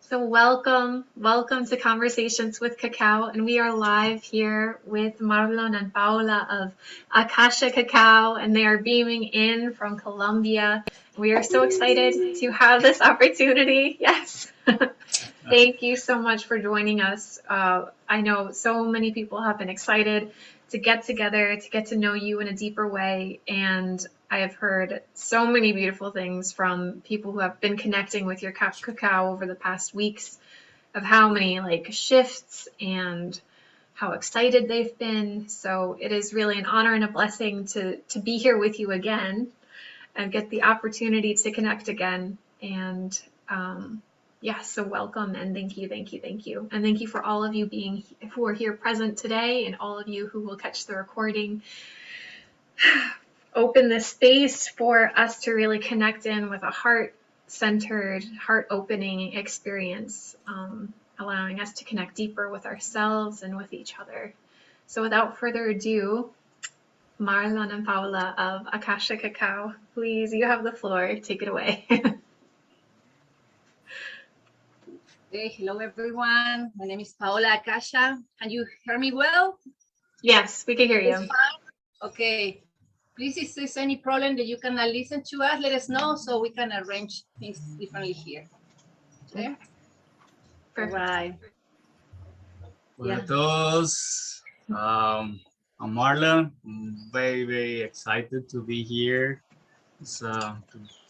So welcome to Conversations with Cacao, and we are live here with Marlon and Paola of Akasha Cacao, and they are beaming in from Colombia. We are so excited to have this opportunity. Yes. Thank you so much for joining us. I know so many people have been excited to get together, to get to know you in a deeper way. And I have heard so many beautiful things from people who have been connecting with your cacao over the past weeks of how many shifts and how excited they've been. So it is really an honor and a blessing to be here with you again and get the opportunity to connect again. And so welcome and thank you. And thank you for all of you who are here present today and all of you who will catch the recording. Open this space for us to really connect in with a heart-centered, heart-opening experience, allowing us to connect deeper with ourselves and with each other. So without further ado, Marlon and Paola of Akasha Cacao, please, you have the floor. Take it away. Hey, hello everyone. My name is Paola Akasha. Can you hear me well? Yes, we can hear you. Fine. Okay. Please, if there's any problem that you cannot listen to us, let us know so we can arrange things differently here. Okay? Perfect. All right. Hola a todos. I'm Marlon. I'm very excited to be here.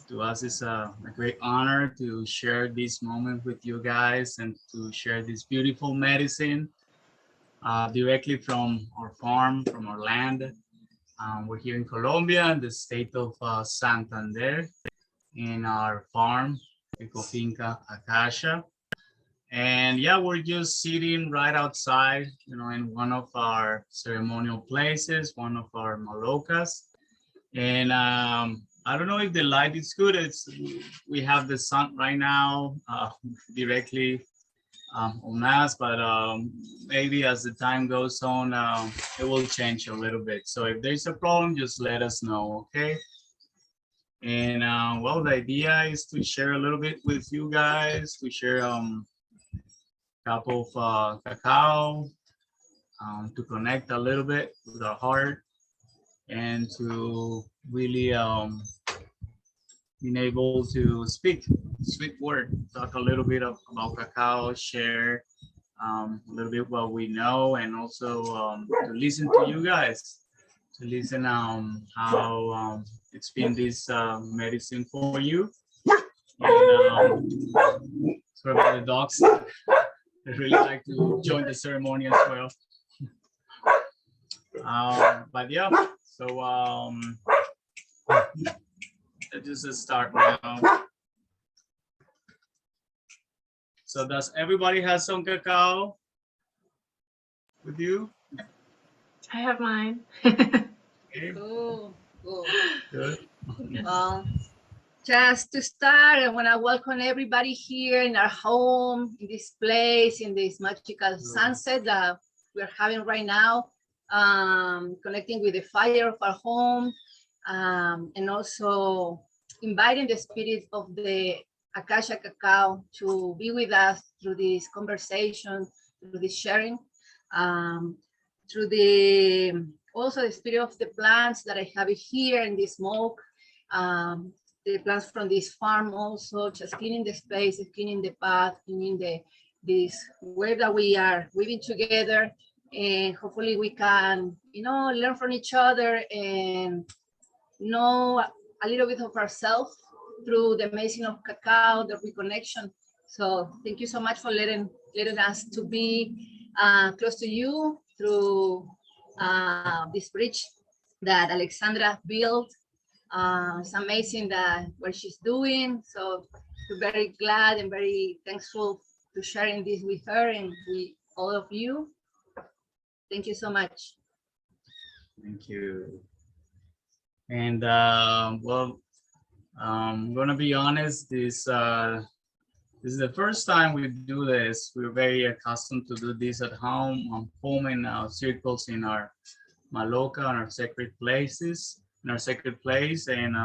To us, it's a great honor to share this moment with you guys and to share this beautiful medicine directly from our farm, from our land. We're here in Colombia, in the state of Santander, in our farm, Ecofinca Akasha. And yeah, we're just sitting right outside, in one of our ceremonial places, one of our malocas. And I don't know if the light is good. We have the sun right now directly on us, but maybe as the time goes on, it will change a little bit. So if there's a problem, just let us know, okay? And well, the idea is to share a little bit with you guys, to share cup of cacao, to connect a little bit with our heart and to really being able to speak sweet word, talk a little bit about cacao, share a little bit what we know, and also to listen to you guys, to listen how it's been this medicine for you. And sorry about the dogs. They really like to join the ceremony as well. But yeah, so let's just start now. So does everybody have some cacao with you? I have mine. Okay. Cool. Good. Just to start, I want to welcome everybody here in our home, in this place, in this magical sunset that we're having right now, connecting with the fire of our home, and also inviting the spirit of the Akasha Cacao to be with us through this conversation, through this sharing, through also the spirit of the plants that I have here in this smoke, the plants from this farm also, just cleaning the space, cleaning the path, cleaning this way that we are living together, and hopefully we can, learn from each other and know a little bit of ourselves through the amazing of cacao, the reconnection. So thank you so much for letting us to be close to you through this bridge that Alexandra built. It's amazing what she's doing. So we're very glad and very thankful to sharing this with her and with all of you. Thank you so much. Thank you. And well, I'm gonna be honest. This is the first time we do this. We're very accustomed to do this at home, forming circles in our maloca, in our sacred places, in our sacred place, and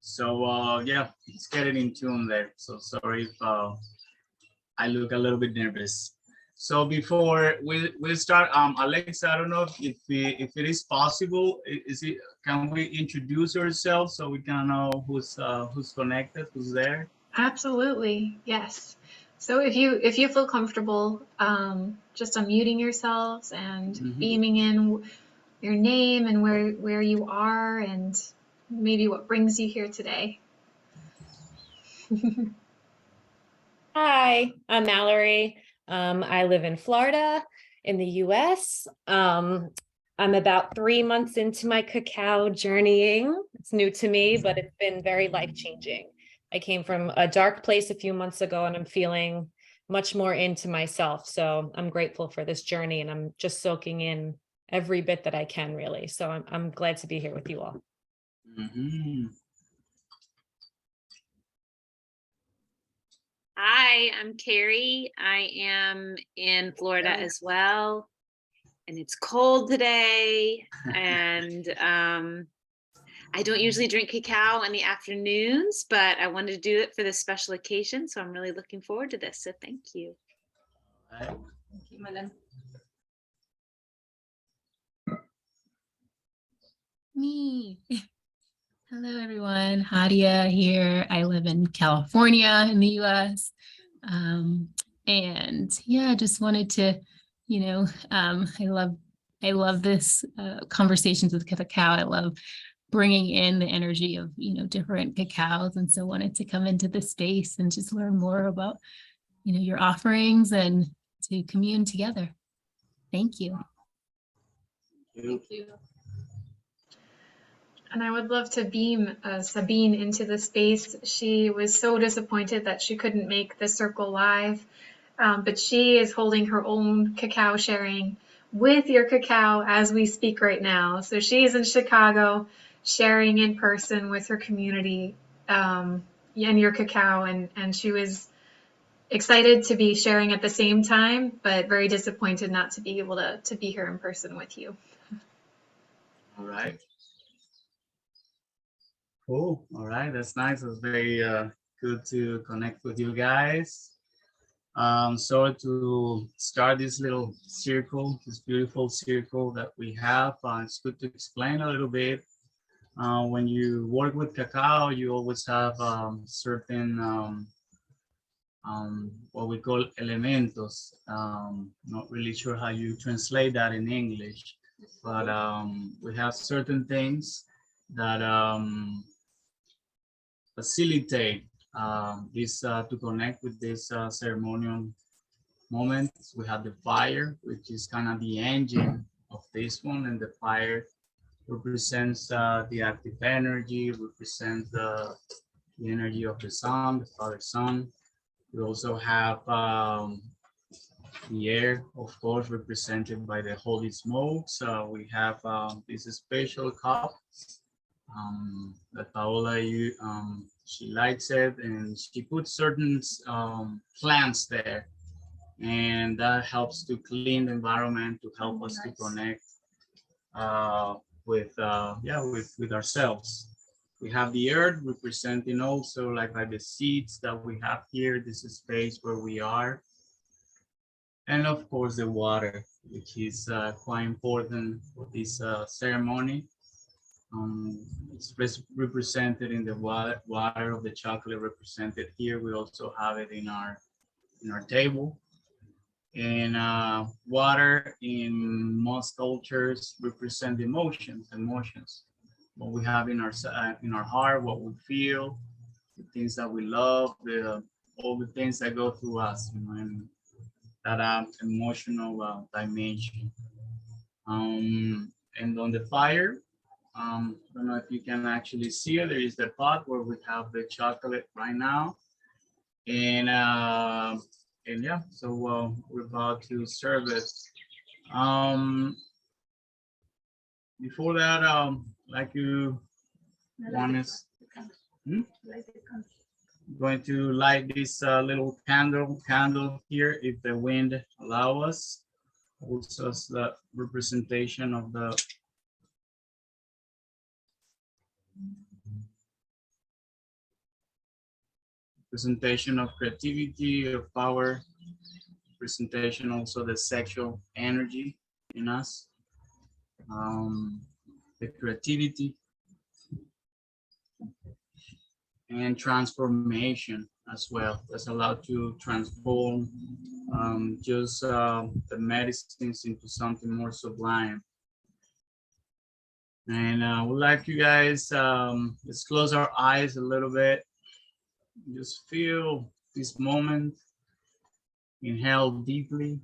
so yeah, let's get it in tune there. So sorry if I look a little bit nervous. So before we start, Alexa, I don't know if it is possible. Is it? Can we introduce ourselves so we can know who's connected, who's there? Absolutely, yes. So if you feel comfortable, just unmuting yourselves and Mhm. beaming in your name and where you are and maybe what brings you here today. Hi, I'm Mallory. I live in Florida in the US. I'm about 3 months into my cacao journeying. It's new to me, but it's been very life-changing. I came from a dark place a few months ago and I'm feeling much more into myself. So I'm grateful for this journey and I'm just soaking in every bit that I can really. So I'm glad to be here with you all. Mhm. Hi, I'm Carrie. I am in Florida as well, and it's cold today. And I don't usually drink cacao in the afternoons, but I wanted to do it for this special occasion, so I'm really looking forward to this. So thank you. Right. Thank you, Marlon. Me. Hello, everyone. Hadia here. I live in California in the US. And yeah, I just wanted to, I love this conversations with cacao. I love bringing in the energy of, different cacaos. And so wanted to come into this space and just learn more about, your offerings and to commune together. Thank you. Thank you. And I would love to beam Sabine into the space. She was so disappointed that she couldn't make the circle live, but she is holding her own cacao sharing with your cacao as we speak right now. So she's in Chicago sharing in person with her community and your cacao, and she was excited to be sharing at the same time, but very disappointed not to be able to be here in person with you. All right. Cool. All right. That's nice. It's very good to connect with you guys. So to start this little circle, this beautiful circle that we have, it's good to explain a little bit. When you work with cacao, you always have certain what we call elementos. Not really sure how you translate that in English, but we have certain things that facilitate this to connect with this ceremonial moment. We have the fire, which is kind of the engine of this one, and the fire represents the active energy, represents the energy of the sun, the father sun. We also have the air, of course, represented by the holy smokes. We have this special cup that Paola, she lights it and she puts certain plants there, and that helps to clean the environment, to help us to connect with ourselves. We have the earth representing also like the seeds that we have here. This is space where we are, and of course the water, which is quite important for this ceremony. It's represented in the water of the chocolate represented here. We also have it in our table. And water in most cultures represent emotions. What we have in our heart, what we feel, the things that we love, all the things that go through us, and that emotional dimension. And on the fire, I don't know if you can actually see it. There is the pot where we have the chocolate right now, and yeah, so we're about to serve it. Before that, like you want us, going to light this little candle here, if the wind allow us. Also, as the representation of presentation of creativity, of power, presentation also the sexual energy in us, the creativity, and transformation as well. That's allowed to transform just the medicines into something more sublime. And I would like you guys, let's close our eyes a little bit. Just feel this moment. Inhale deeply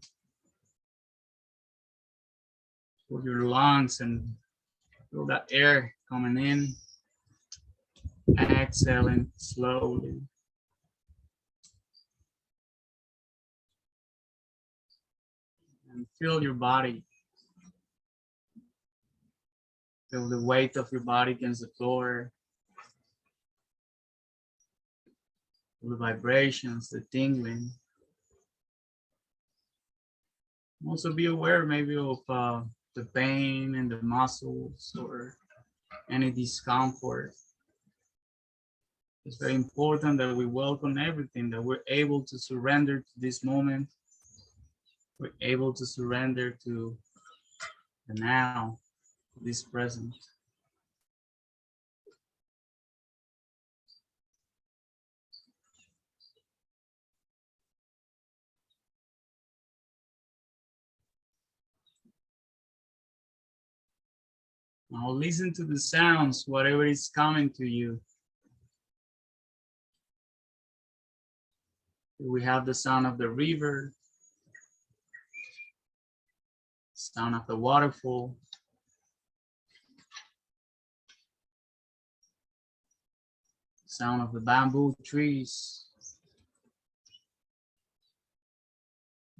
through your lungs and feel that air coming in. Exhaling slowly. And feel your body. Feel the weight of your body against the floor. Feel the vibrations, the tingling. Also be aware maybe of the pain in the muscles or any discomfort. It's very important that we welcome everything, that we're able to surrender to this moment. We're able to surrender to the now, this present. Now listen to the sounds, whatever is coming to you. We have the sound of the river, sound of the waterfall, sound of the bamboo trees,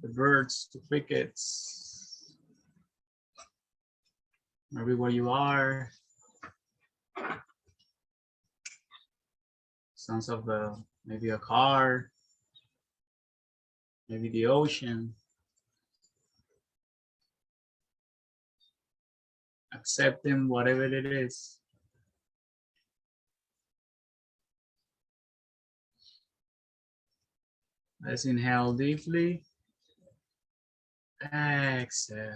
the birds, the crickets, everywhere you are. Sounds of maybe a car, maybe the ocean. Accepting whatever it is. Let's inhale deeply. Exhale.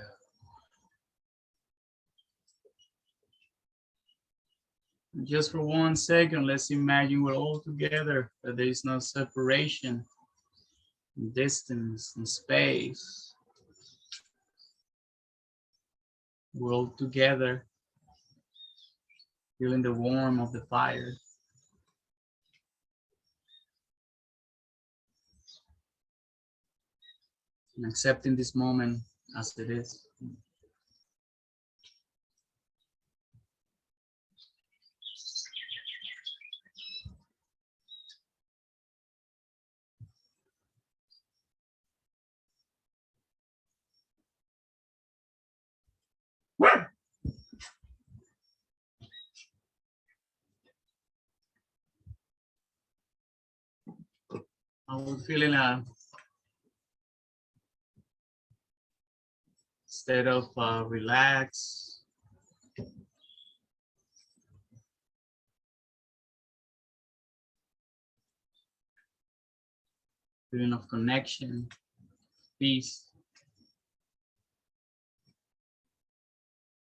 Just for 1 second, let's imagine we're all together, that there is no separation, distance, and space. We're all together, feeling the warmth of the fire. And accepting this moment as it is. I'm feeling a state of relax, feeling of connection, peace.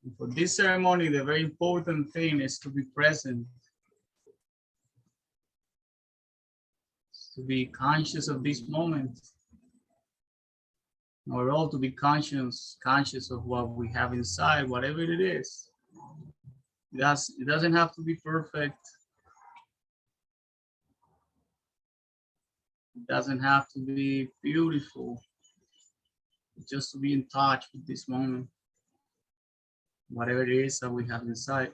And for this ceremony, the very important thing is to be present, to be conscious of this moment. We're all to be conscious of what we have inside, whatever it is. It doesn't have to be perfect. It doesn't have to be beautiful. Just to be in touch with this moment, whatever it is that we have inside.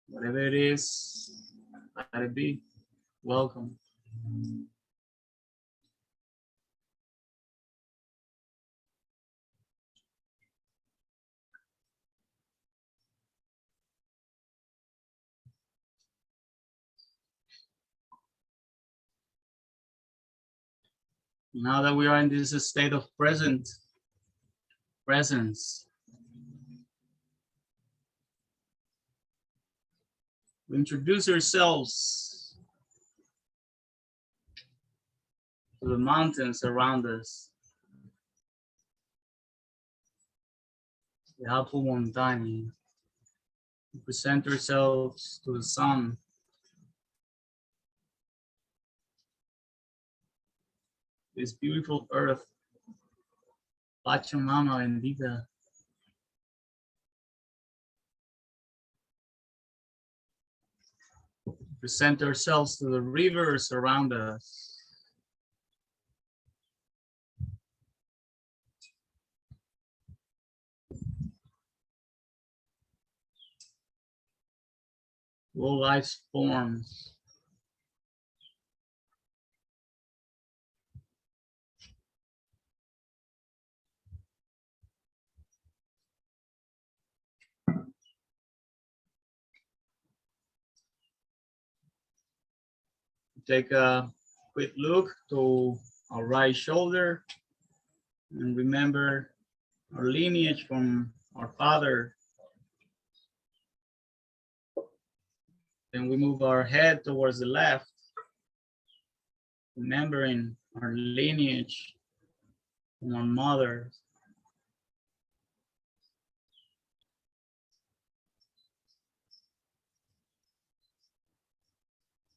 Whatever it is, let it be. Welcome. Now that we are in this state of presence, we introduce ourselves to the mountains around us. The Alpo Montaña. We present ourselves to the sun. This beautiful earth, Pachamama bendita. Present ourselves to the rivers around us. All life's forms. Take a quick look to our right shoulder and remember our lineage from our father. Then we move our head towards the left, remembering our lineage from our mother.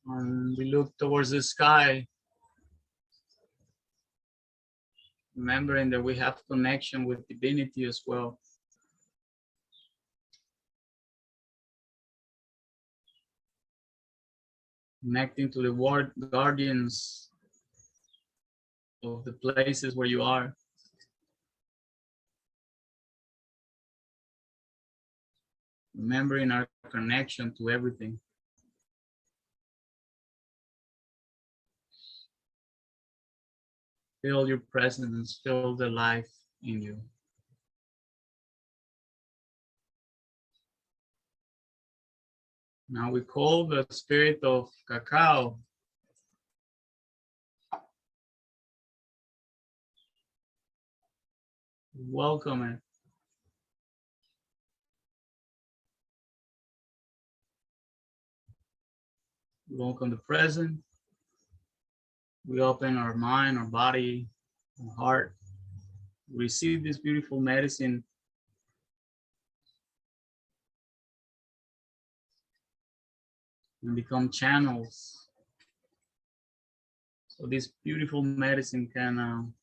And we look towards the sky, remembering that we have connection with divinity as well. Connecting to the guardians of the places where you are. Remembering our connection to everything. Feel your presence, feel the life in you. Now we call the spirit of cacao. Welcome it. Welcome the present. We open our mind, our body, our heart. Receive this beautiful medicine. And become channels. So this beautiful medicine can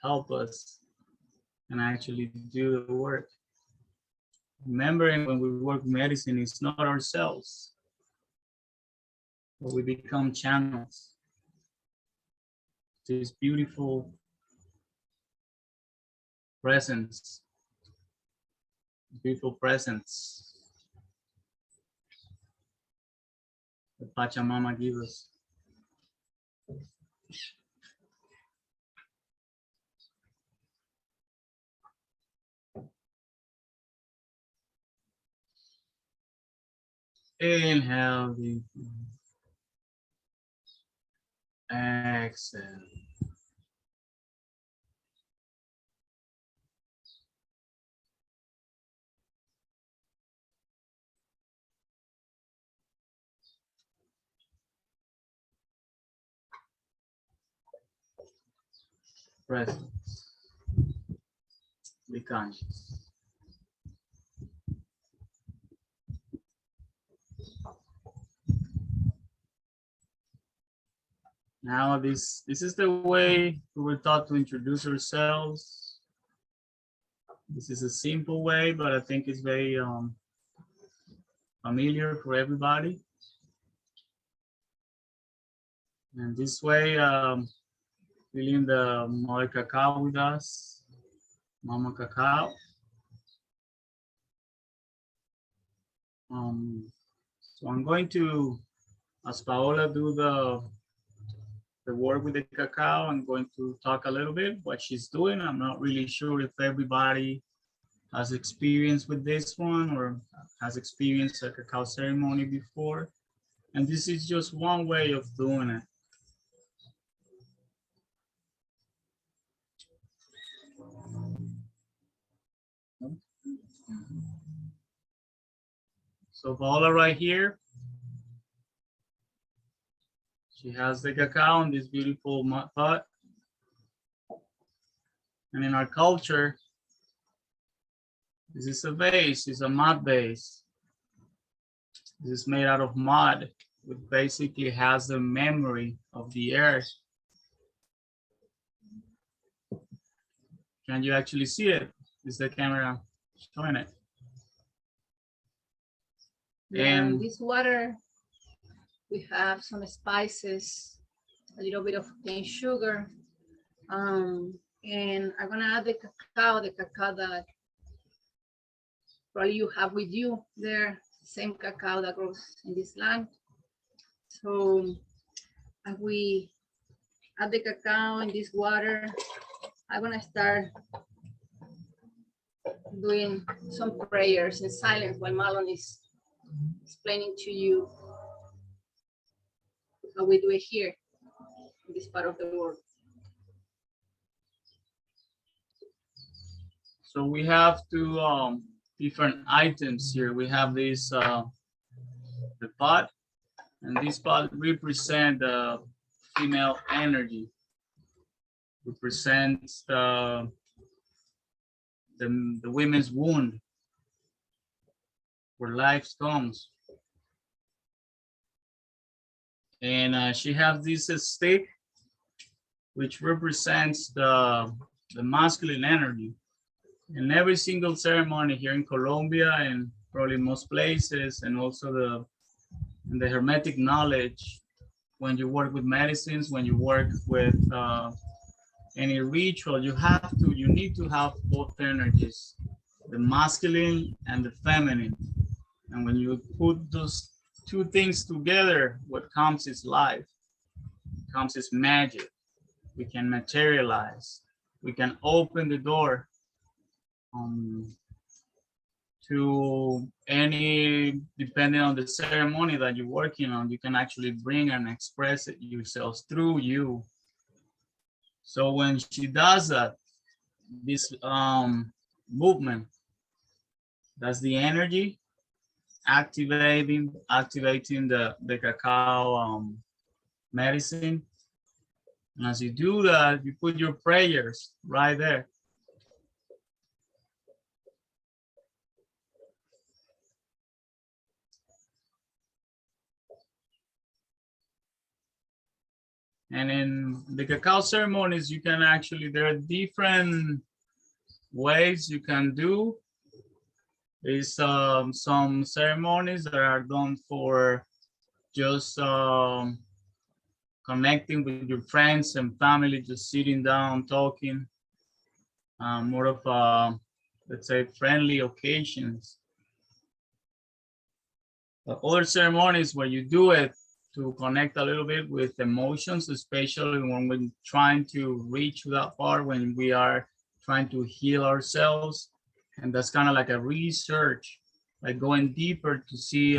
help us and actually do the work. Remembering when we work medicine, it's not ourselves, but we become channels. This beautiful presence, beautiful presence that Pachamama gives us. Inhale deeply. Exhale. Presence. Be conscious. Now this is the way we were taught to introduce ourselves. This is a simple way, but I think it's very familiar for everybody. And this way, feeling the Mother Cacao with us, Mama Cacao. So I'm going to, as Paola do the work with the cacao, I'm going to talk a little bit what she's doing. I'm not really sure if everybody has experience with this one or has experienced a cacao ceremony before. And this is just one way of doing it. So Paola right here, she has the cacao in this beautiful mud pot. And in our culture, this is a vase, it's a mud vase. This is made out of mud, which basically has the memory of the earth. Can you actually see it? Is the camera showing it? And And this water, we have some spices, a little bit of cane sugar, and I'm gonna add the cacao that probably you have with you there, same cacao that grows in this land. So as we add the cacao in this water, I'm gonna start doing some prayers in silence while Marlon is explaining to you how we do it here in this part of the world. so we have two different items here. We have this the pot, and this pot represent the female energy. Represents the women's wound where life comes. And she has this stick, which represents the masculine energy. In every single ceremony here in Colombia and probably most places, and also in the Hermetic knowledge, when you work with medicines, when you work with any ritual, you need to have both energies, the masculine and the feminine. And when you put those two things together, what comes is life, comes is magic. We can materialize, we can open the door to any, depending on the ceremony that you're working on, you can actually bring and express it yourselves through you. So when she does that, this movement, that's the energy activating the cacao medicine. And as you do that, you put your prayers right there. And in the cacao ceremonies, you can actually, there are different ways you can do. There's some ceremonies that are done for just connecting with your friends and family, just sitting down, talking, more of, let's say, friendly occasions. But other ceremonies where you do it to connect a little bit with emotions, especially when we're trying to reach that part, when we are trying to heal ourselves. And that's kind of like a research, like going deeper to see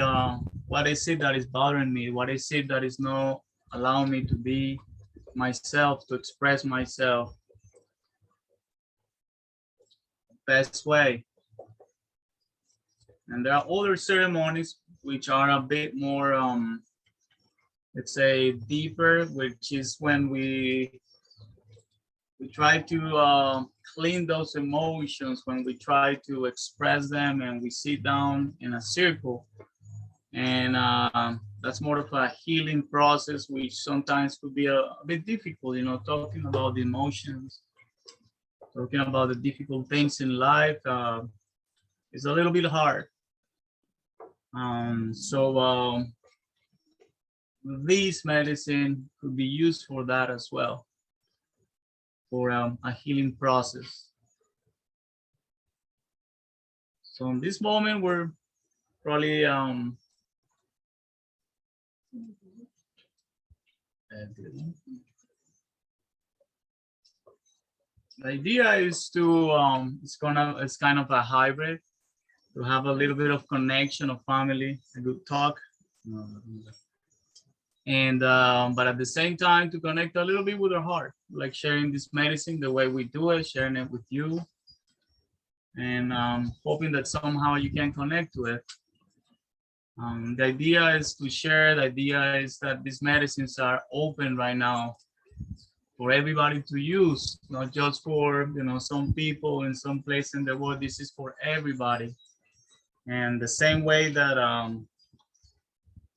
what is it that is bothering me, what is it that is not allowing me to be myself, to express myself best way. And there are other ceremonies which are a bit more let's say deeper, which is when we try to clean those emotions, when we try to express them, and we sit down in a circle. And that's more of a healing process, which sometimes could be a bit difficult, you know, talking about the emotions, talking about the difficult things in life is a little bit hard. So this medicine could be used for that as well, for a healing process. So in this moment, we're probably the idea is to it's kind of a hybrid, to have a little bit of connection of family, a good talk, and but at the same time to connect a little bit with our heart, like sharing this medicine the way we do it, sharing it with you, and hoping that somehow you can connect to it. The idea is to share. The idea is that these medicines are open right now for everybody to use, not just for some people in some place in the world. This is for everybody. And the same way that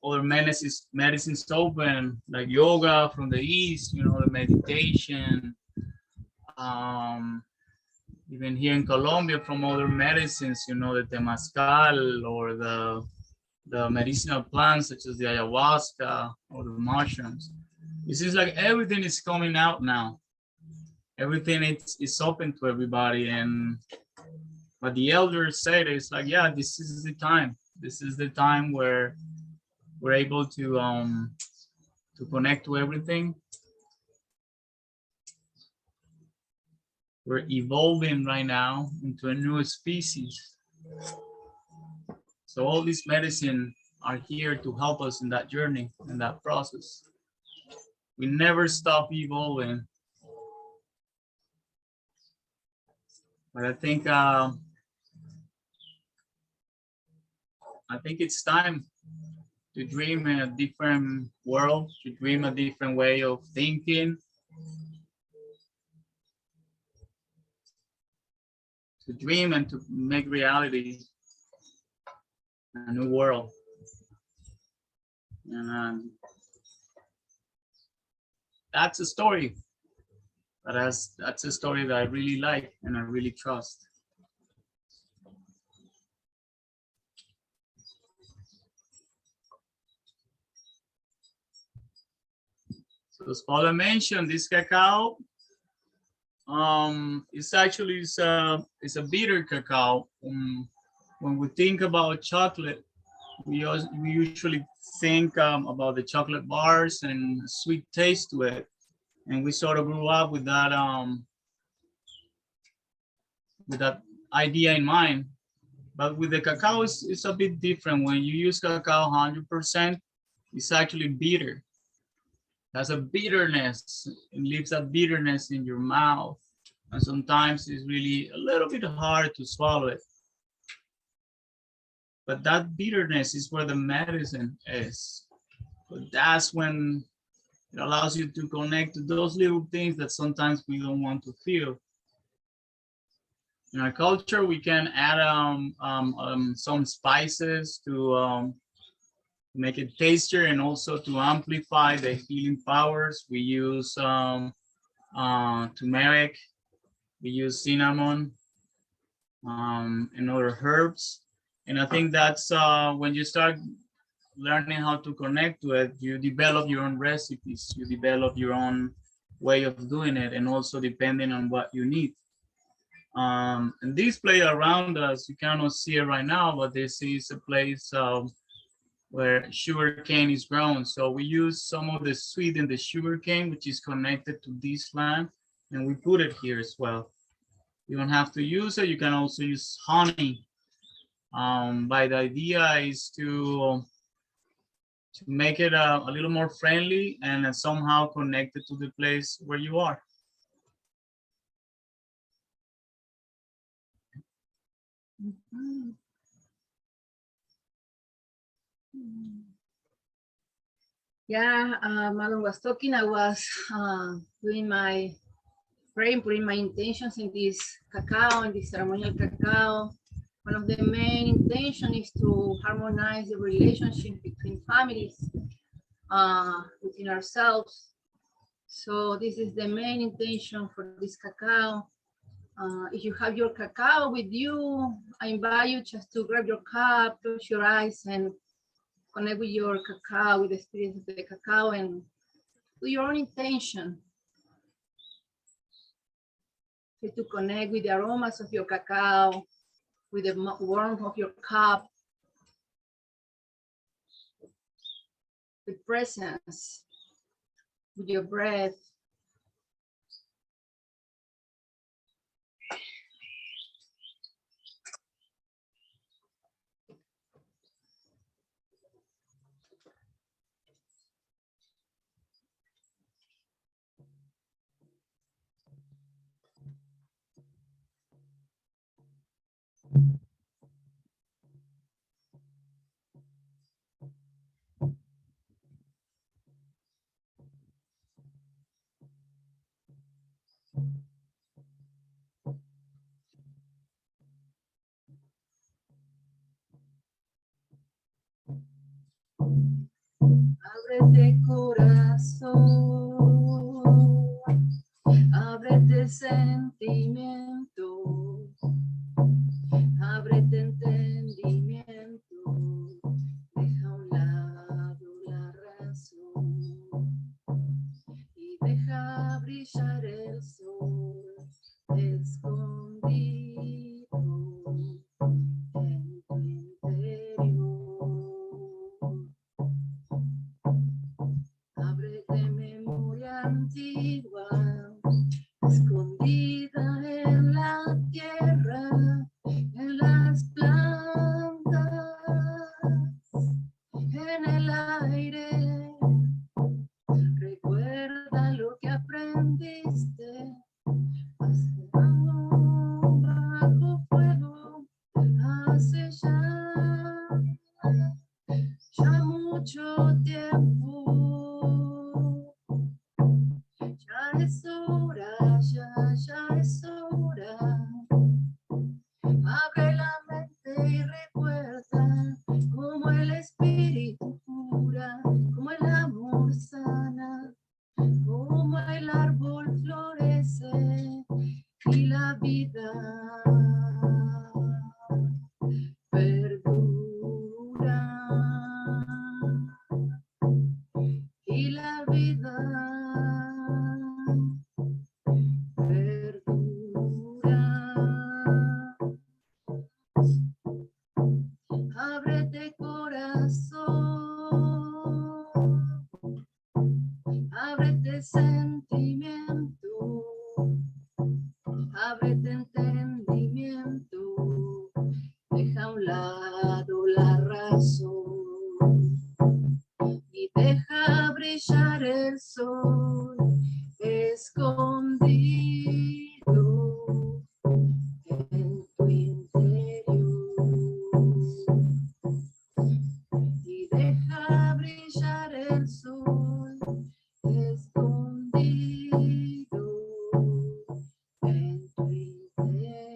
other medicines open, like yoga from the East, the meditation, even here in Colombia from other medicines, the temazcal or the medicinal plants such as the ayahuasca or the mushrooms. This is like everything is coming out now. Everything is open to everybody. And what the elders said is like, yeah, this is the time. This is the time where we're able to connect to everything. We're evolving right now into a new species. So all these medicine are here to help us in that journey, in that process. We never stop evolving. But I think it's time to dream in a different world, to dream a different way of thinking, to dream and to make reality a new world. And that's a story. That's a story that I really like and I really trust. So as Paola mentioned, this cacao, it's actually it's a bitter cacao. When we think about chocolate, we usually think about the chocolate bars and sweet taste to it, and we sort of grew up with that idea in mind. But with the cacao, it's a bit different. When you use cacao 100%, it's actually bitter. It has a bitterness. It leaves a bitterness in your mouth, and sometimes it's really a little bit hard to swallow it. But that bitterness is where the medicine is. But that's when it allows you to connect to those little things that sometimes we don't want to feel. In our culture, we can add some spices to make it tastier and also to amplify the healing powers. We use turmeric, we use cinnamon, and other herbs. And I think that's when you start learning how to connect to it, you develop your own recipes, you develop your own way of doing it, and also depending on what you need. And this place around us, you cannot see it right now, but this is a place where sugar cane is grown. So we use some of the sweet in the sugar cane, which is connected to this land, and we put it here as well. You don't have to use it. You can also use honey. But the idea is to make it a little more friendly and somehow connected to the place where you are. Yeah, Marlon was talking. I was doing my praying, putting my intentions in this cacao, in this ceremonial cacao. One of the main intentions is to harmonize the relationship between families, within ourselves. So this is the main intention for this cacao. If you have your cacao with you, I invite you just to grab your cup, close your eyes, and connect with your cacao, with the spirit of the cacao, and do your own intention. Try to connect with the aromas of your cacao, with the warmth of your cup, with presence, with your breath. Ábrete corazón, ábrete sentimiento, ábrete entendimiento, deja a un lado la razón y deja brillar el sol escondido en tu interior. Ábrete memoria antigua, escondida en la tierra, en las plantas, en el aire. Recuerda lo que aprendiste bajo fuego hace ya mucho tiempo. Ya es hora, ya es hora. Abre la mente y recuerda cómo el espíritu cura, cómo el amor sana, cómo el árbol florece y la vida perdura. Y la vida perdura. Ábrete corazón, ábrete sentimiento, ábrete entendimiento, deja a un lado la razón y deja brillar el sol escondido en tu interior. Y deja brillar el sol escondido en tu interior.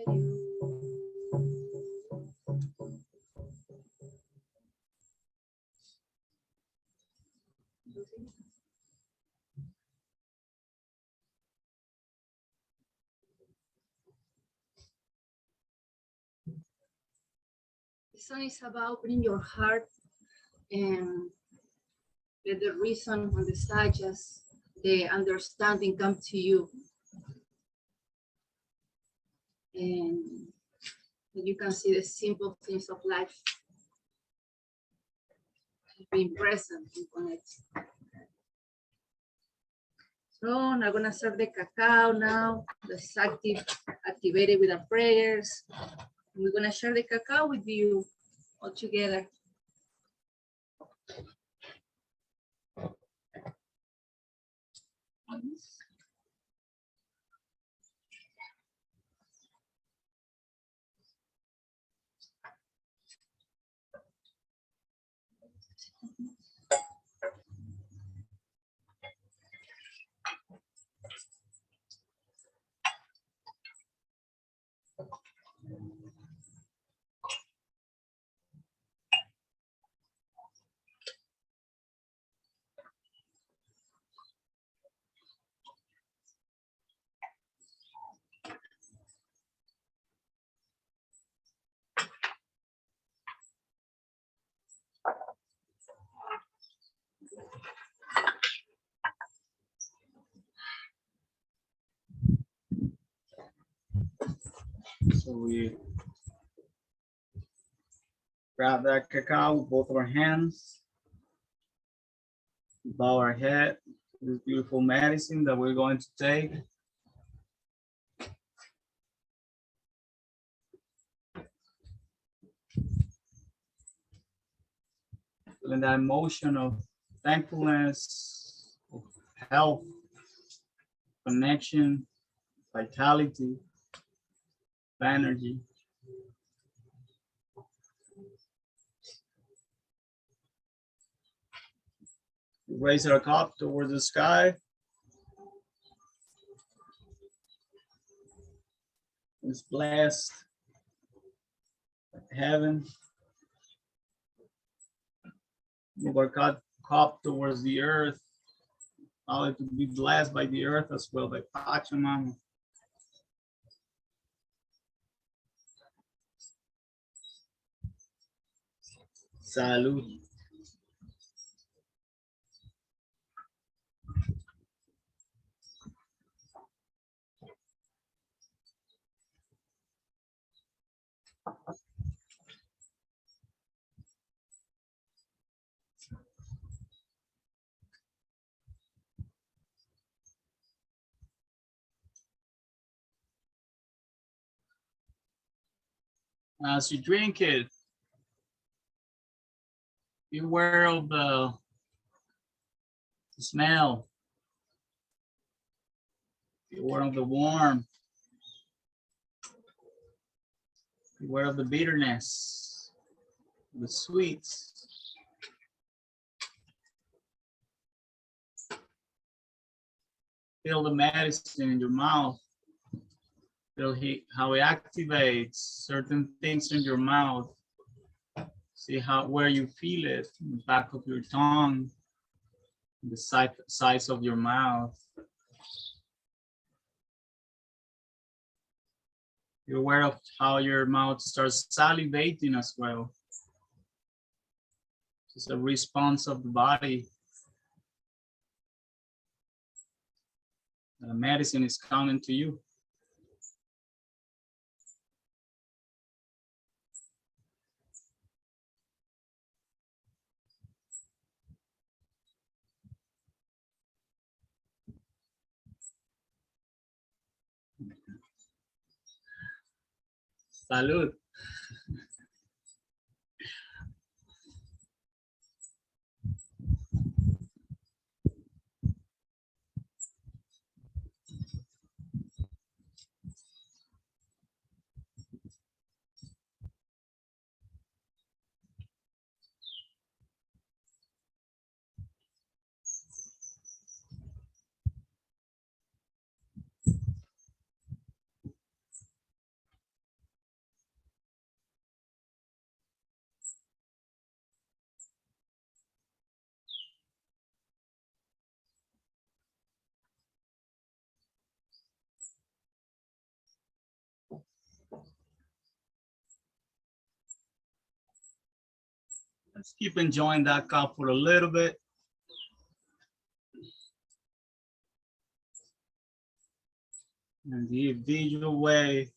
This song is about opening your heart and let the reason on the side, just the understanding come to you. And you can see the simple things of life being present and connected. So I'm gonna serve the cacao now. Let's activated with our prayers. We're gonna share the cacao with you all together. So we grab that cacao with both of our hands, bow our head to this beautiful medicine that we're going to take. Feeling that emotion of thankfulness, of health, connection, vitality, energy. Raise our cup towards the sky. It's blessed heaven. Move our cup cup towards the earth. Allow it to be blessed by the earth as well, by Pachamama. Salud. As you drink it, be aware of the smell, be aware of the warmth, be aware of the bitterness, the sweets. Feel the medicine in your mouth. Feel how it activates certain things in your mouth. See where you feel it, in the back of your tongue, the sides of your mouth. You're aware of how your mouth starts salivating as well. It's a response of the body. The medicine is coming to you. Salud. Let's keep enjoying that cup for a little bit. In the individual way.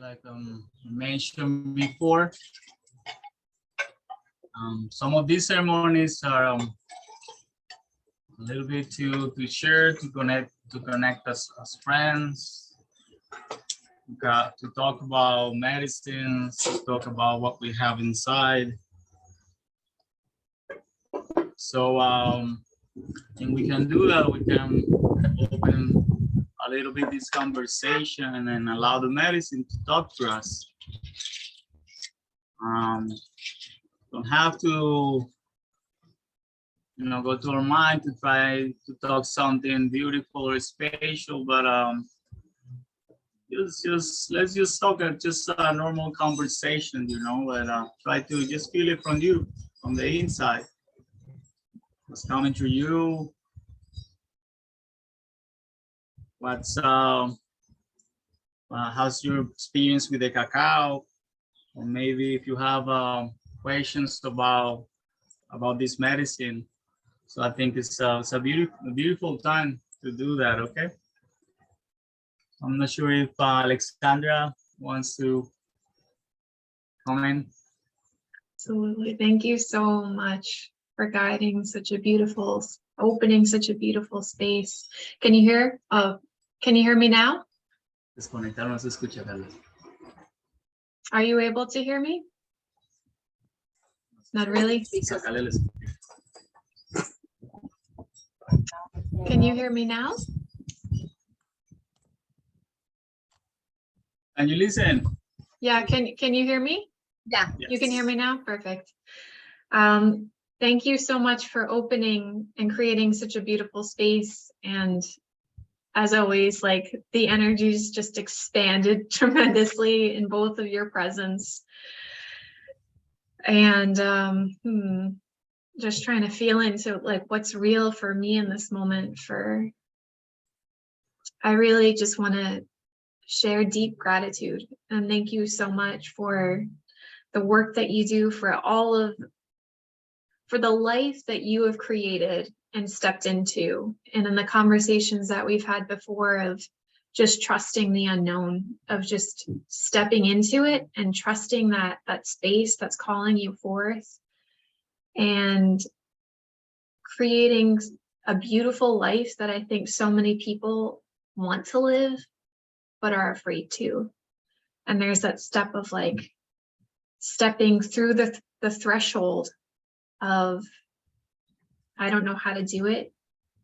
Like mentioned before, some of these ceremonies are a little bit to share, to connect us as friends, to talk about medicines, to talk about what we have inside. So and we can do that. We can open a little bit this conversation and allow the medicine to talk to us. Don't have to, go to our mind to try to talk something beautiful or special, but let's just talk just a normal conversation, and try to just feel it from you, from the inside. What's coming to you? How's your experience with the cacao? Or maybe if you have questions about this medicine. So I think it's a beautiful time to do that. Okay. I'm not sure if Alexandra wants to comment. Absolutely. Thank you so much for guiding opening such a beautiful space. Can you hear? Can you hear me now? Desconectar no se escucha, Carlos. Are you able to hear me? Not really. Can you hear me now? Can you listen? Yeah, can you hear me? Yeah. Yes. You can hear me now? Perfect. Thank you so much for opening and creating such a beautiful space. And as always, like the energies just expanded tremendously in both of your presence. And just trying to feel into like what's real for me in this moment. I really just want to share deep gratitude and thank you so much for the work that you do, for the life that you have created and stepped into, and in the conversations that we've had before of just trusting the unknown, of just stepping into it and trusting that space that's calling you forth and creating a beautiful life that I think so many people want to live but are afraid to. And there's that step of like stepping through the threshold of I don't know how to do it,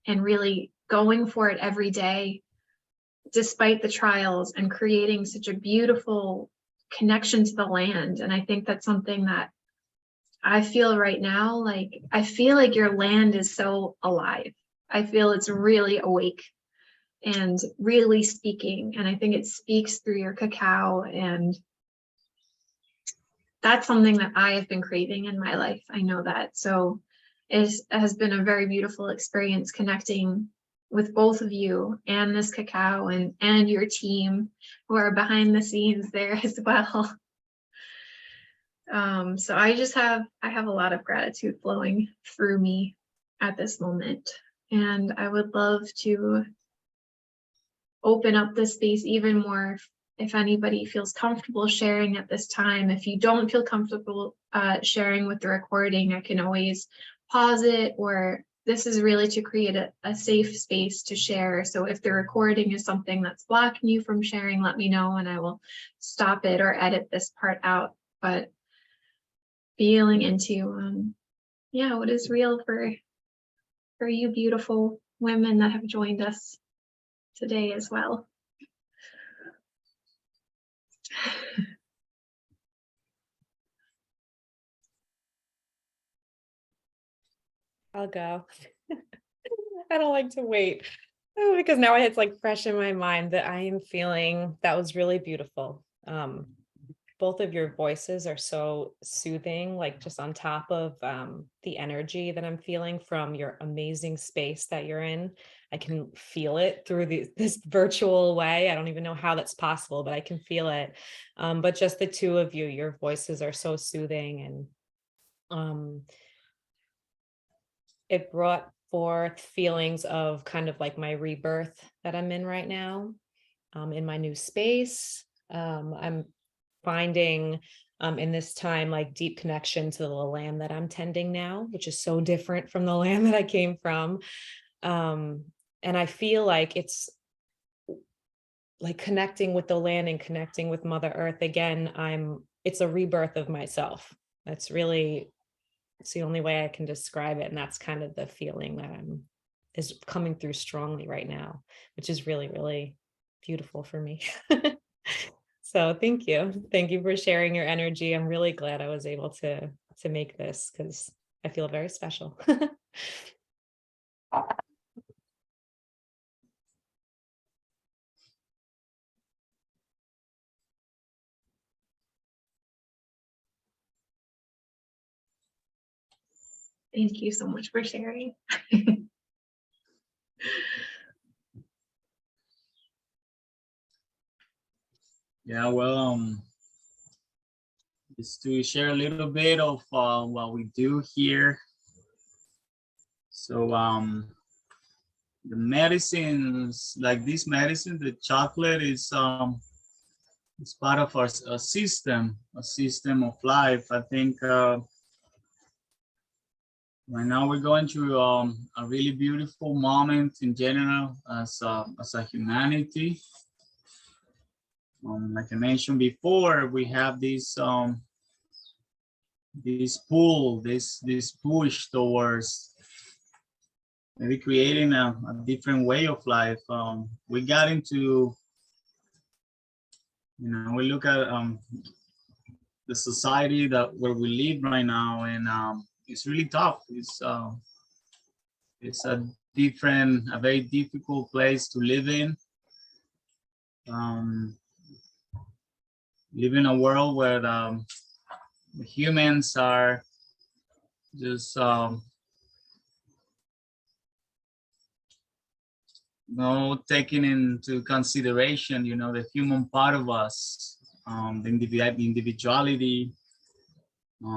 and really going for it every day despite the trials, and creating such a beautiful connection to the land. And I think that's something that I feel right now, like I feel like your land is so alive. I feel it's really awake and really speaking, and I think it speaks through your cacao, and that's something that I have been craving in my life. I know that. So it has been a very beautiful experience connecting with both of you and this cacao and your team who are behind the scenes there as well. So I have a lot of gratitude flowing through me at this moment. And I would love to open up this space even more if anybody feels comfortable sharing at this time. If you don't feel comfortable sharing with the recording, I can always pause it, or this is really to create a safe space to share. So if the recording is something that's blocking you from sharing, let me know and I will stop it or edit this part out. But feeling into yeah, what is real for you beautiful women that have joined us today as well. I'll go. I don't like to wait. Oh, because now it's like fresh in my mind that I am feeling that was really beautiful. Both of your voices are so soothing, like just on top of the energy that I'm feeling from your amazing space that you're in. I can feel it through this virtual way. I don't even know how that's possible, but I can feel it. But just the two of you, your voices are so soothing, and it brought forth feelings of kind of like my rebirth that I'm in right now, in my new space. I'm finding in this time like deep connection to the land that I'm tending now, which is so different from the land that I came from. And I feel like it's like connecting with the land and connecting with Mother Earth again. It's a rebirth of myself. It's the only way I can describe it. And that's kind of the feeling that is coming through strongly right now, which is really, really beautiful for me. So thank you. Thank you for sharing your energy. I'm really glad I was able to make this because I feel very special. Thank you so much for sharing. Yeah, well, just to share a little bit of what we do here. So the medicines, like this medicine, the chocolate is it's part of a system of life. I think right now we're going through a really beautiful moment in general as a humanity. Like I mentioned before, we have this pull, this push towards maybe creating a different way of life. We got into, we look at the society where we live right now, and it's really tough. It's a very difficult place to live in. Live in a world where humans are just no taking into consideration, the human part of us, the individuality. We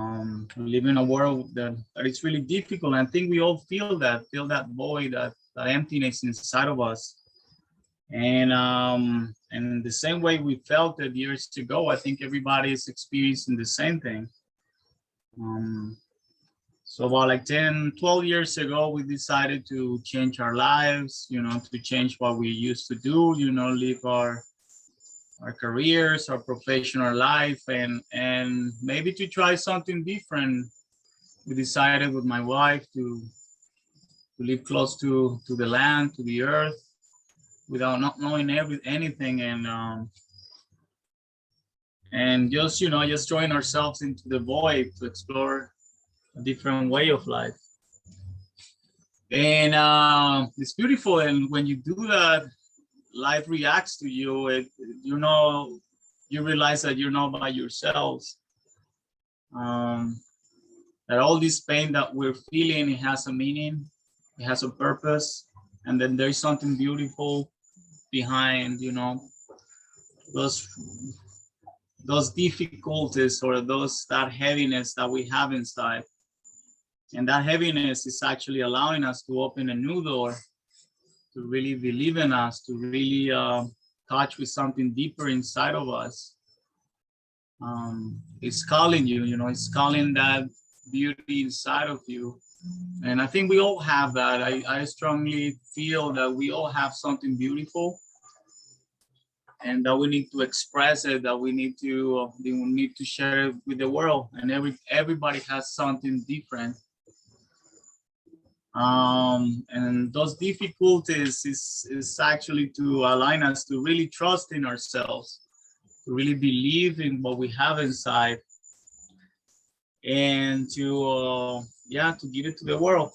live in a world that it's really difficult. I think we all feel that void, that emptiness inside of us. And the same way we felt it years ago, I think everybody is experiencing the same thing. So about like 10, 12 years ago, we decided to change our lives, to change what we used to do, live our careers, our professional life, and maybe to try something different. We decided with my wife to live close to the land, to the earth, without not knowing anything, and just just throwing ourselves into the void to explore a different way of life. And it's beautiful, and when you do that, life reacts to you. You realize that you're not by yourselves, that all this pain that we're feeling, it has a meaning, it has a purpose, and then there's something beautiful behind those difficulties, or that heaviness that we have inside. And that heaviness is actually allowing us to open a new door, to really believe in us, to really touch with something deeper inside of us. It's calling you, it's calling that beauty inside of you. And I think we all have that. I strongly feel that we all have something beautiful, and that we need to express it, that we need to share it with the world. And everybody has something different. And those difficulties is actually to align us to really trust in ourselves, to really believe in what we have inside, and to give it to the world.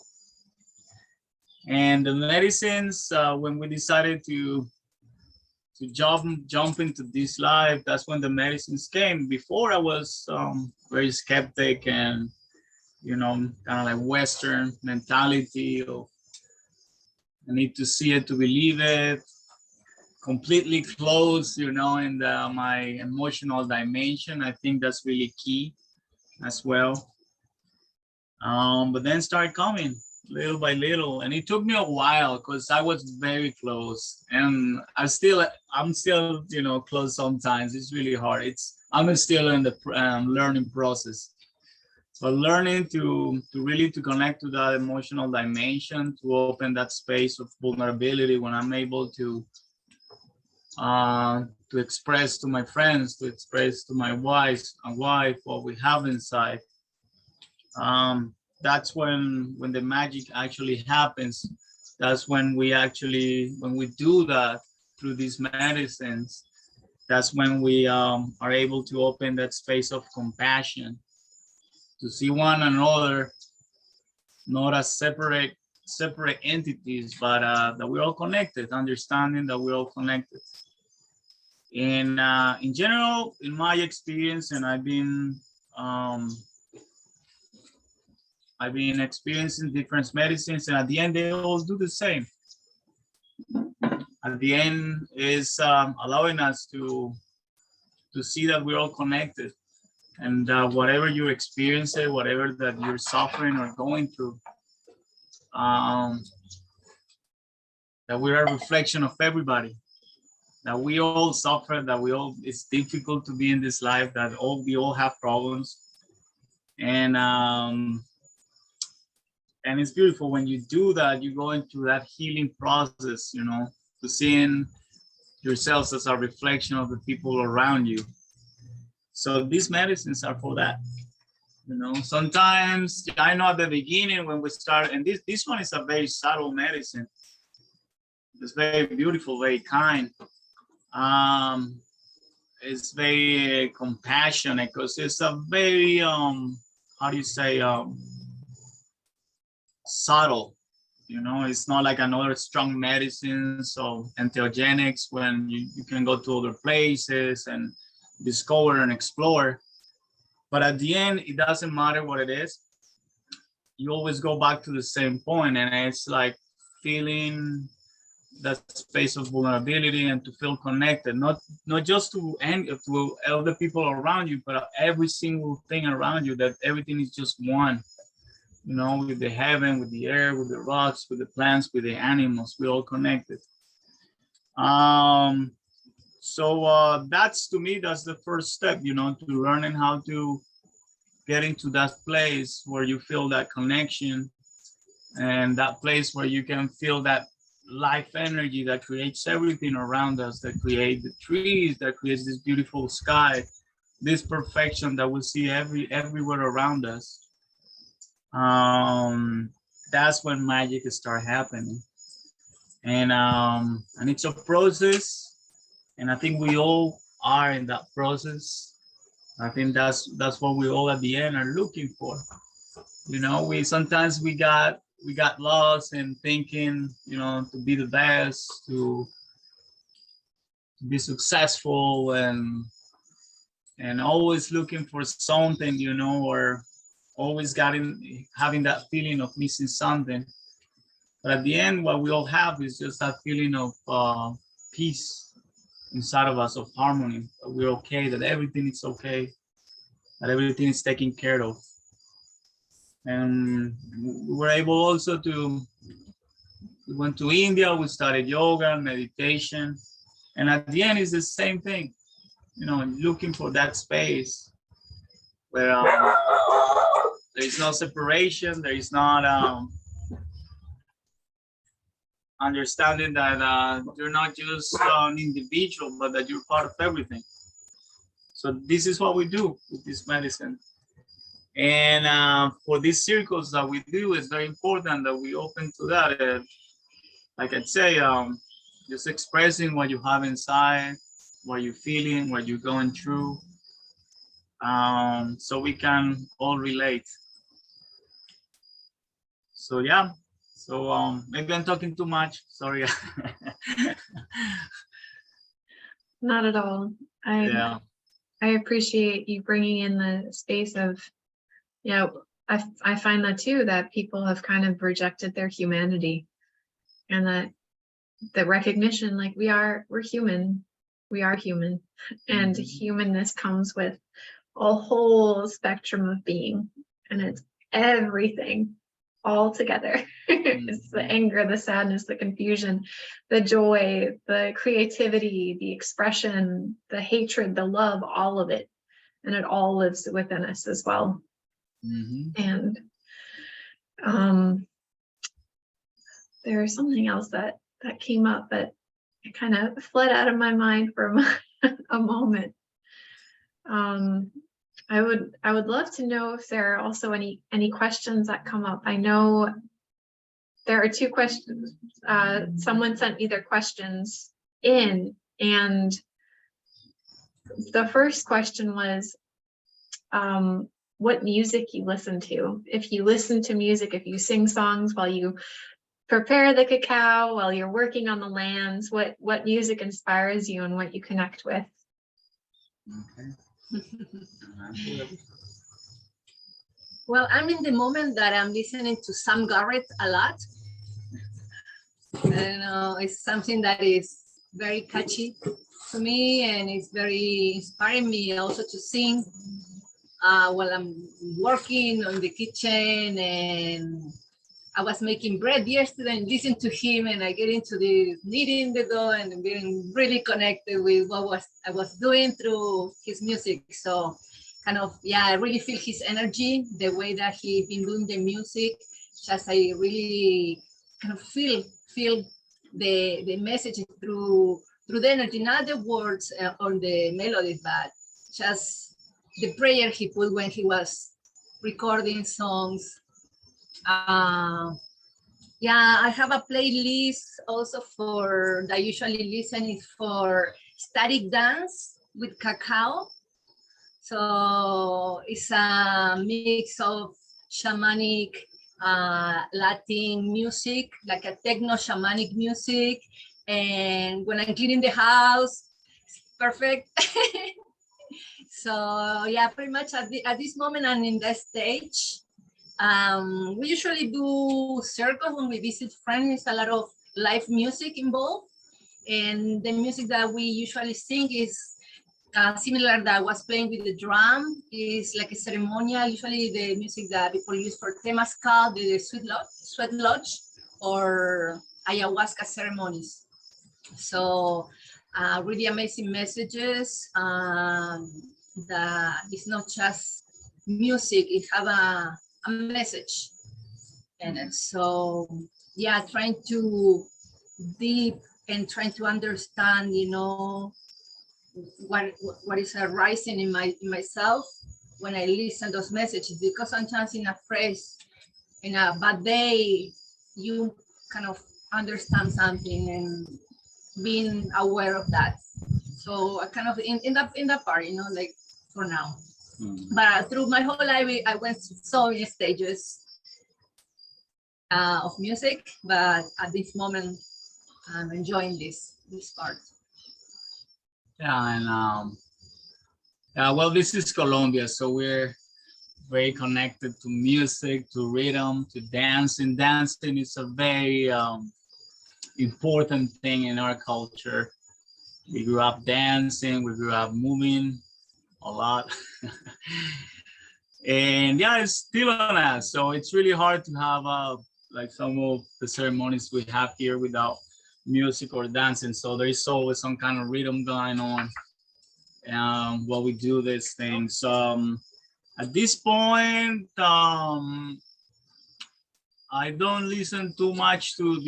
And the medicines, when we decided to jump into this life, that's when the medicines came. Before I was very skeptic and kind of like Western mentality of I need to see it to believe it, completely closed, in my emotional dimension. I think that's really key as well. But then started coming little by little, and it took me a while because I was very close, and I'm still close sometimes. It's really hard. I'm still in the learning process. So learning to really to connect to that emotional dimension, to open that space of vulnerability when I'm able to express to my friends, to express to my wife what we have inside. That's when the magic actually happens. That's when we do that through these medicines. That's when we are able to open that space of compassion, to see one another not as separate entities, but that we're all connected, understanding that we're all connected. And in general, in my experience, and I've been experiencing different medicines, and at the end, they all do the same. At the end, is allowing us to see that we're all connected, and whatever you're experiencing, whatever that you're suffering or going through, that we're a reflection of everybody, that we all suffer, it's difficult to be in this life, that we all have problems. And it's beautiful when you do that, you go into that healing process, to seeing yourselves as a reflection of the people around you. So these medicines are for that. Sometimes I know at the beginning when we start, and this one is a very subtle medicine. It's very beautiful, very kind. It's very compassionate because it's a very how do you say subtle. It's not like another strong medicines or entheogenics when you can go to other places and discover and explore. But at the end, it doesn't matter what it is. You always go back to the same point, and it's like feeling that space of vulnerability and to feel connected, not just to other people around you, but every single thing around you, that everything is just one, with the heaven, with the air, with the rocks, with the plants, with the animals, we're all connected. So that's, to me, that's the first step, to learning how to get into that place where you feel that connection, and that place where you can feel that life energy that creates everything around us, that create the trees, that creates this beautiful sky, this perfection that we see everywhere around us. That's when magic start happening. And it's a process, and I think we all are in that process. I think that's what we all at the end are looking for. We sometimes we got lost in thinking, to be the best, to be successful, and always looking for something, or always having that feeling of missing something. But at the end, what we all have is just that feeling of peace inside of us, of harmony, that we're okay, that everything is okay, that everything is taken care of. And we were able also we went to India, we started yoga, meditation, and at the end it's the same thing, looking for that space where there is no separation. There is not understanding that you're not just an individual, but that you're part of everything. So this is what we do with this medicine. And for these circles that we do, it's very important that we open to that. Like I'd say, just expressing what you have inside, what you're feeling, what you're going through, so we can all relate. So yeah, so maybe I'm talking too much, sorry. Not at all. Yeah. I appreciate you bringing in the space of, I find that too, that people have kind of rejected their humanity, and that the recognition, like we're human, and humanness comes with a whole spectrum of being, and it's everything all together. It's the anger, the sadness, the confusion, the joy, the creativity, the expression, the hatred, the love, all of it. And it all lives within us as well. And there was something else that came up, but it kind of fled out of my mind for a moment. I would love to know if there are also any questions that come up. I know there are two questions. Someone sent me their questions in, and the first question was what music you listen to. If you listen to music, if you sing songs while you prepare the cacao, while you're working on the lands, what music inspires you and what you connect with. Okay. Well, I'm in the moment that I'm listening to Sam Garrett a lot. And it's something that is very catchy to me, and it's very inspiring me also to sing while I'm working on the kitchen. And I was making bread yesterday and listened to him, and I get into the kneading the dough and being really connected with what I was doing through his music. So kind of, I really feel his energy, the way that he's been doing the music. Just I really kind of feel the message through the energy, not the words or the melodies, but just the prayer he put when he was recording songs. I have a playlist also that I usually listen is for static dance with cacao. So it's a mix of shamanic Latin music, like a techno shamanic music. And when I'm cleaning the house, it's perfect. So pretty much at this moment I'm in that stage. We usually do circles when we visit friends. There's a lot of live music involved, and the music that we usually sing is similar that I was playing with the drum. Is like a ceremonial, usually the music that people use for temazcal, the sweat lodge, or ayahuasca ceremonies. So really amazing messages that it's not just music, it have a message in it. So trying to deep and trying to understand, what is arising in myself when I listen to those messages, because sometimes in a bad day, you kind of understand something and being aware of that. So I kind of in that part, like for now. But through my whole life, I went through so many stages of music, but at this moment, I'm enjoying this part. Well, this is Colombia, so we're very connected to music, to rhythm, to dancing. Dancing is a very important thing in our culture. We grew up dancing, we grew up moving a lot. And it's still on us. So it's really hard to have like some of the ceremonies we have here without music or dancing. So there is always some kind of rhythm going on while we do these things. At this point, I don't listen too much to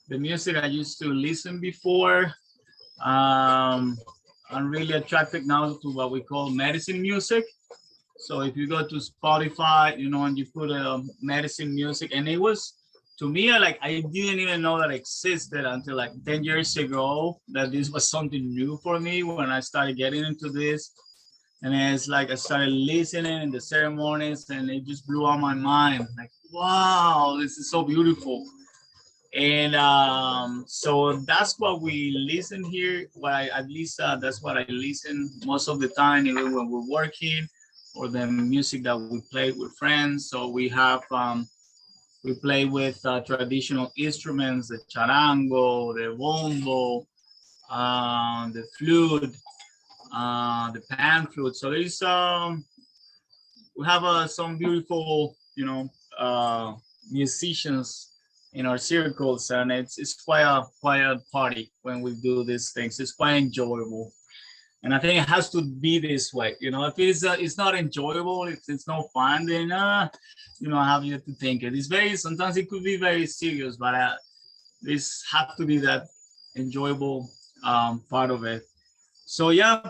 the music I used to listen before. I'm really attracted now to what we call medicine music. So if you go to Spotify, and you put medicine music, and it was, to me, I didn't even know that existed until like 10 years ago, that this was something new for me when I started getting into this. And it's like I started listening in the ceremonies, and it just blew out my mind. Like, wow, this is so beautiful. And so that's what we listen here. At least that's what I listen most of the time, even when we're working, or the music that we play with friends. So we play with traditional instruments, the charango, the bombo, the flute, the pan flute. So there's we have some beautiful, musicians in our circles, and it's quite a party when we do these things. It's quite enjoyable, and I think it has to be this way. If it's not enjoyable, if it's no fun, then I have you to think it. It's very, sometimes it could be very serious, but this have to be that enjoyable part of it. So yeah,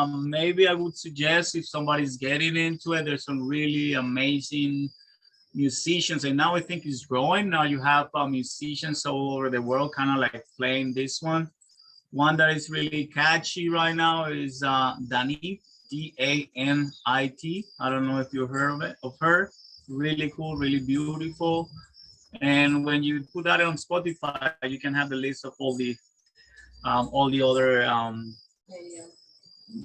maybe I would suggest, if somebody's getting into it, there's some really amazing musicians, and now I think it's growing. Now you have musicians all over the world kind of like playing this one. One that is really catchy right now is Danit, Danit. I don't know if you heard of her. Really cool, really beautiful. And when you put that on Spotify, you can have the list of all the other.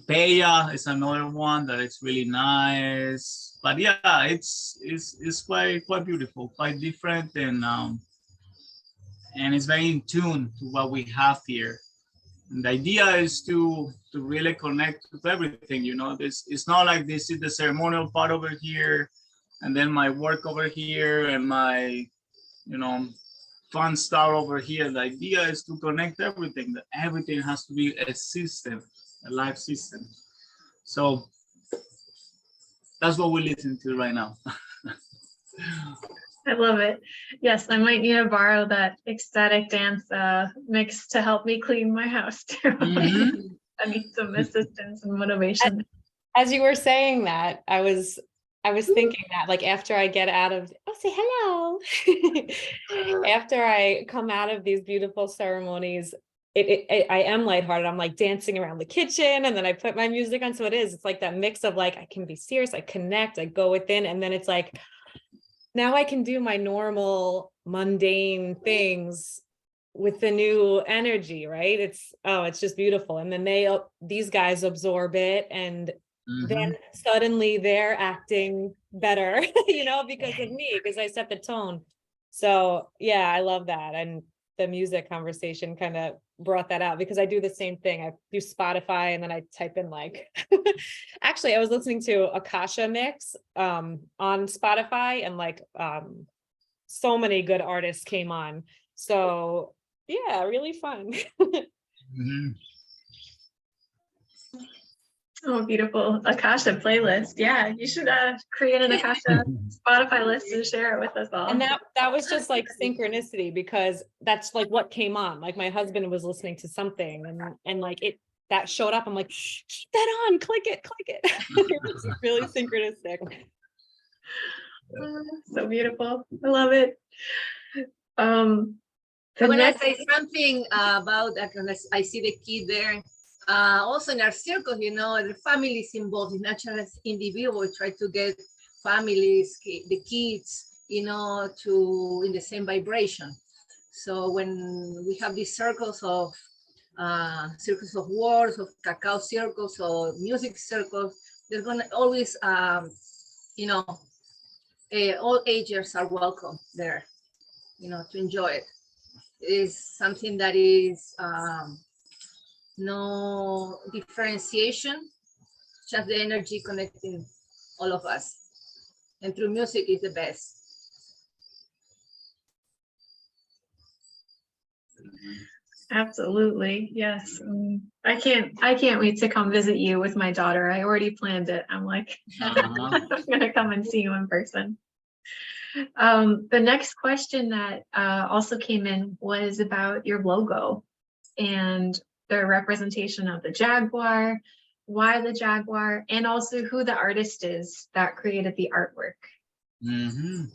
Peya is another one that is really nice. But yeah, it's quite beautiful, quite different, and it's very in tune to what we have here. And the idea is to really connect with everything. It's not like this is the ceremonial part over here, and then my work over here, and my fun stuff over here. The idea is to connect everything. That everything has to be a system, a life system. So that's what we listen to right now. I love it. Yes, I might need to borrow that ecstatic dance mix to help me clean my house too. Mhm. I need some assistance and motivation. As you were saying that, I was thinking that, like, after I get out of, say hello. After I come out of these beautiful ceremonies, I am lighthearted. I'm like dancing around the kitchen, and then I put my music on. So it's like that mix of like, I can be serious, I connect, I go within, and then it's like, now I can do my normal mundane things with the new energy, right? It's just beautiful. And then these guys absorb it, and then suddenly they're acting better, because of me, because I set the tone. So yeah, I love that. And the music conversation kind of brought that out, because I do the same thing. I do Spotify, and then I type in like, actually I was listening to Akasha mix on Spotify, and like so many good artists came on. So yeah, really fun. Oh, beautiful. Akasha playlist. Yeah, you should create an Akasha Spotify list and share it with us all. And that was just like synchronicity, because that's like what came on. Like my husband was listening to something, and like that showed up. I'm like, keep that on, click it. It was really synchronistic. So beautiful. I love it. I'm gonna say something about that. I see the kid there. Also in our circle, the family is involved. It's not just individuals. Try to get families, the kids, to in the same vibration. So when we have these circles of words, of cacao circles, or music circles, there's gonna always, all ages are welcome there, to enjoy it. Is something that is no differentiation, just the energy connecting all of us. And through music is the best. Absolutely. Yes. I can't wait to come visit you with my daughter. I already planned it. I'm like, Uh-huh. I'm gonna come and see you in person. The next question that also came in was about your logo and the representation of the jaguar, why the jaguar, and also who the artist is that created the artwork. Mhm.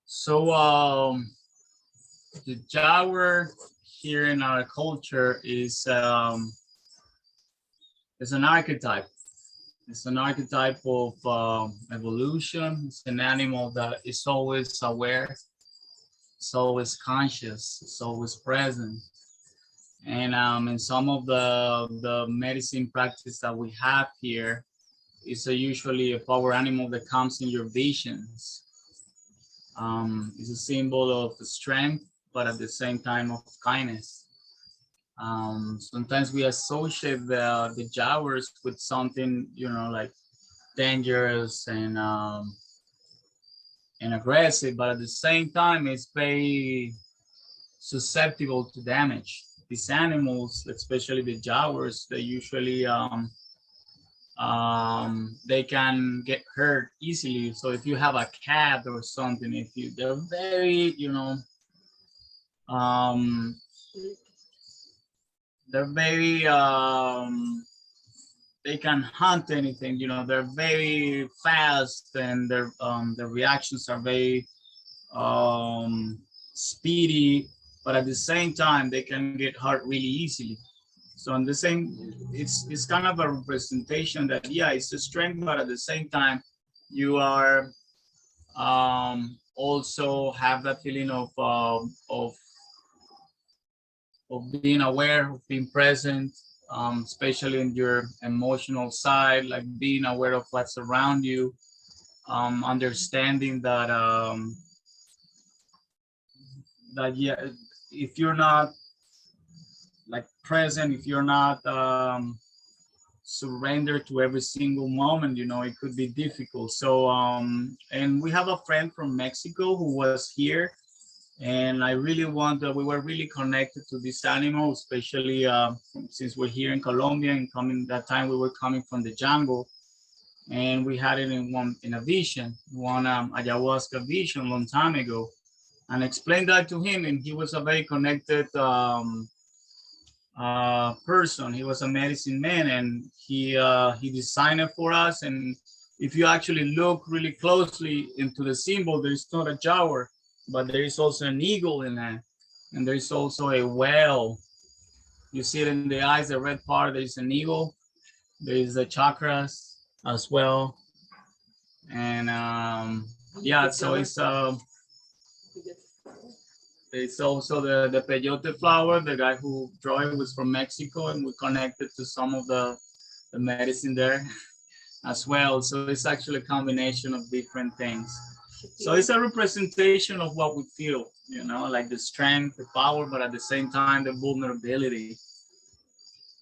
So the jaguar here in our culture is an archetype. It's an archetype of evolution. It's an animal that is always aware, it's always conscious, it's always present. And in some of the medicine practice that we have here, it's usually a power animal that comes in your visions. It's a symbol of strength, but at the same time of kindness. Sometimes we associate the jaguars with something, you know, like dangerous and aggressive, but at the same time, it's very susceptible to damage. These animals, especially the jaguars, they usually they can get hurt easily. So if you have a cat or something, if you they're very, you know, um, they're very they can hunt anything. You know, they're very fast and their reactions are very speedy, but at the same time they can get hurt really easily. So in the same, it's kind of a representation that yeah, it's a strength, but at the same time, you are also have that feeling of being aware, of being present, especially in your emotional side, like being aware of what's around you, understanding that yeah, if you're not like present, if you're not surrender to every single moment, you know, it could be difficult. So and we have a friend from Mexico who was here, and I really want that we were really connected to this animal, especially since we're here in Colombia and coming that time we were coming from the jungle, and we had it in a vision, one ayahuasca vision long time ago, and explained that to him, and he was a very connected person. He was a medicine man, and he designed it for us. And if you actually look really closely into the symbol, there is not a jaguar, but there is also an eagle in it, and there is also a whale. You see it in the eyes, the red part. There is an eagle. There is the chakras as well, and yeah. So it's also the peyote flower. The guy who drew it was from Mexico, and we connected to some of the medicine there as well. So it's actually a combination of different things. So it's a representation of what we feel, you know, like the strength, the power, but at the same time, the vulnerability.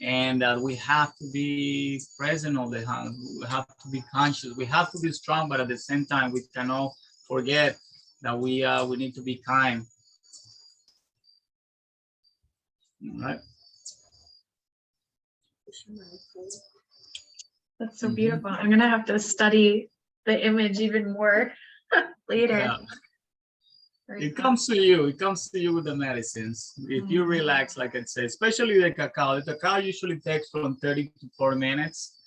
And we have to be present all the time. We have to be conscious. We have to be strong, but at the same time, we cannot forget that we need to be kind. Right. That's so beautiful. I'm gonna have to study the image even more later. Yeah. It comes to you. It comes to you with the medicines. If you relax, like I said, especially the cacao. The cacao usually takes from 30 to 40 minutes,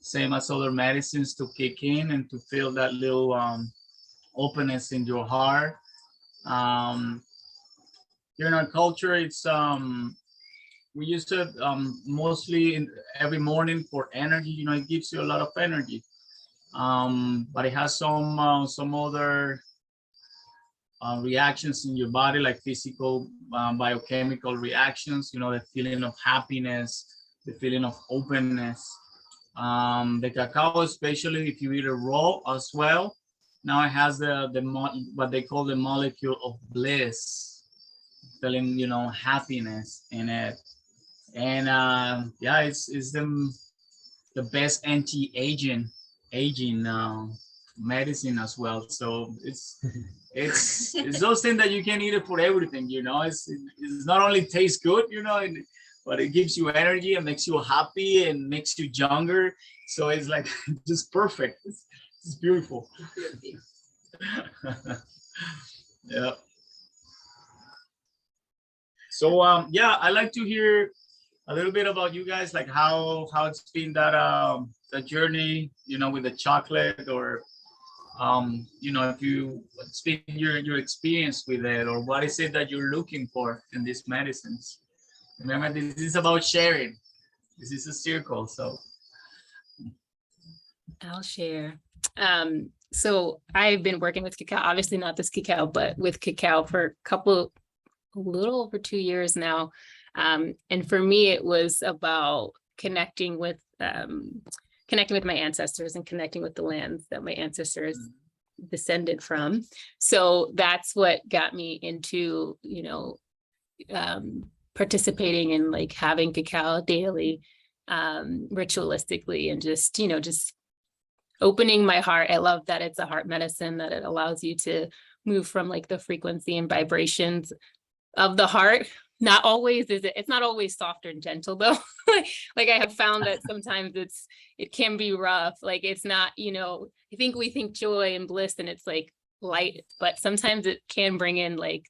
same as other medicines, to kick in and to feel that little openness in your heart. Um, Here in our culture, it's we use it mostly every morning for energy. You know, it gives you a lot of energy. But it has some other reactions in your body, like physical biochemical reactions, you know, the feeling of happiness, the feeling of openness. The cacao, especially if you eat it raw as well, now it has what they call the molecule of bliss, feeling, you know, happiness in it. And yeah, it's the best anti-aging medicine as well. So it's those things that you can eat it for everything, you know. It's not only tastes good, you know, but it gives you energy and makes you happy and makes you younger. So it's like just perfect. It's beautiful. Yeah. So yeah, I like to hear a little bit about you guys, like how it's been that journey, you know, with the chocolate, or you know, if you what's been your experience with it, or what is it that you're looking for in these medicines. Remember, this is about sharing. This is a circle. So I'll share. So I've been working with cacao, obviously not this cacao, but with cacao for a little over 2 years now. And for me, it was about connecting with my ancestors and connecting with the lands that my ancestors descended from. So that's what got me into, you know, participating in like having cacao daily, ritualistically, and just, you know, just opening my heart. I love that it's a heart medicine, that it allows you to move from like the frequency and vibrations of the heart. Not always is it's not always soft and gentle though. Like I have found that sometimes it can be rough. Like it's not, you know, we think joy and bliss and it's like light, but sometimes it can bring in like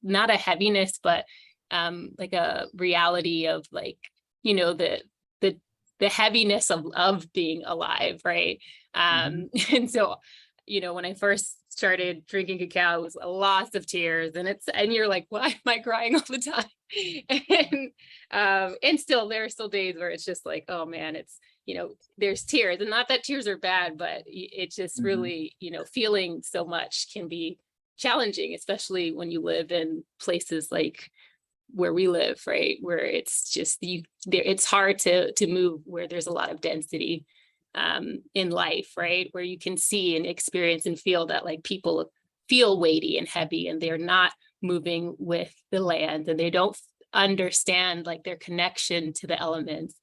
not a heaviness, but like a reality of like, you know, the heaviness of being alive, right? And so, you know, when I first started drinking cacao, it was lots of tears, and you're like, why am I crying all the time? And still, there are still days where it's just like, oh man, it's, you know, there's tears, and not that tears are bad, but it's just really, you know, feeling so much can be challenging, especially when you live in places like where we live, right? Where it's just it's hard to move where there's a lot of density in life, right? Where you can see and experience and feel that like people feel weighty and heavy, and they're not moving with the land, and they don't understand like their connection to the elements.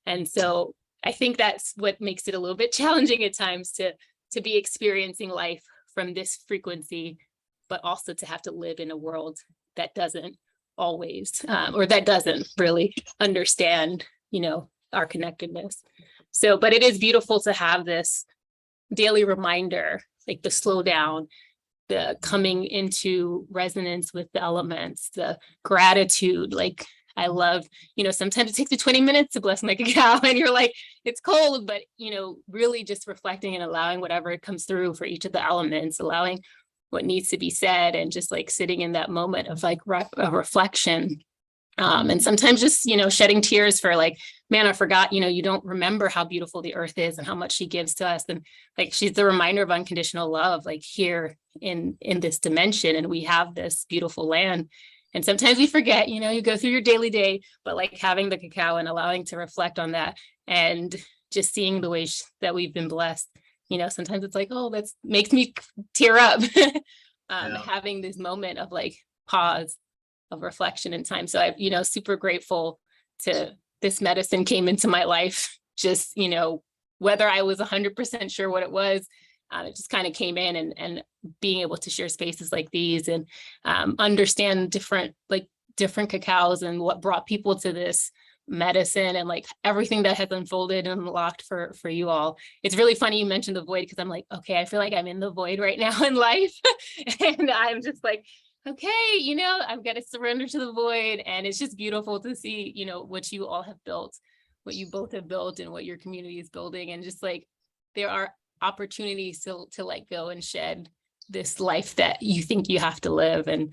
And so I think that's what makes it a little bit challenging at times to be experiencing life from this frequency, but also to have to live in a world that doesn't always, or that doesn't really understand, you know, our connectedness. So, but it is beautiful to have this daily reminder, like the slow down, the coming into resonance with the elements, the gratitude. Like I love, you know, sometimes it takes you 20 minutes to bless my cacao and you're like, it's cold, but, you know, really just reflecting and allowing whatever comes through for each of the elements, allowing what needs to be said, and just like sitting in that moment of like a reflection. And sometimes just, you know, shedding tears for like, man, I forgot, you know, you don't remember how beautiful the earth is and how much she gives to us. And like, she's the reminder of unconditional love, like here in this dimension. And we have this beautiful land. And sometimes we forget, you know, you go through your daily day, but like having the cacao and allowing to reflect on that, and just seeing the ways that we've been blessed. You know, sometimes it's like, oh, that makes me tear up. Having this moment of like pause, of reflection and time. So I'm, you know, super grateful to this medicine came into my life. Just, you know, whether I was 100% sure what it was, it just kind of came in, and being able to share spaces like these and understand different cacaos and what brought people to this medicine, and like everything that has unfolded and unlocked for you all. It's really funny you mentioned the void, because I'm like, okay, I feel like I'm in the void right now in life. And I'm just like, okay, you know, I've got to surrender to the void. And it's just beautiful to see, you know, what you all have built, what you both have built, and what your community is building. And just like, there are opportunities to like go and shed this life that you think you have to live. And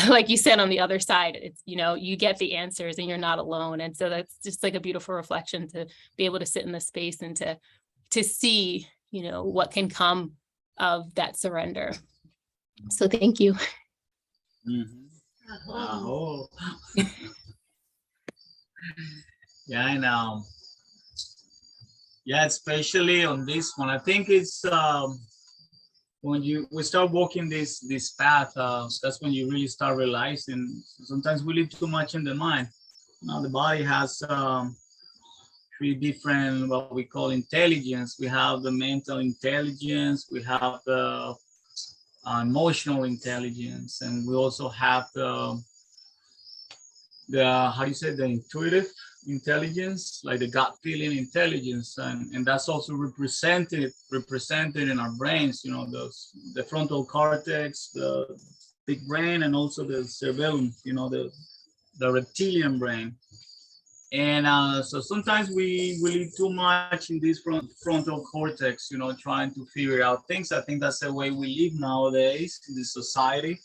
like you said, on the other side, it's, you know, you get the answers and you're not alone. And so that's just like a beautiful reflection to be able to sit in the space and to see, you know, what can come of that surrender. So thank you. Yeah, and yeah, especially on this one, I think it's when we start walking this path, that's when you really start realizing sometimes we live too much in the mind. Now the body has three different, what we call intelligence. We have the mental intelligence, we have the emotional intelligence, and we also have the how do you say, the intuitive intelligence, like the gut feeling intelligence, and that's also represented in our brains. You know, the frontal cortex, the big brain, and also the cerebellum. You know, the reptilian brain. And so sometimes we live too much in this frontal cortex, you know, trying to figure out things. I think that's the way we live nowadays in this society,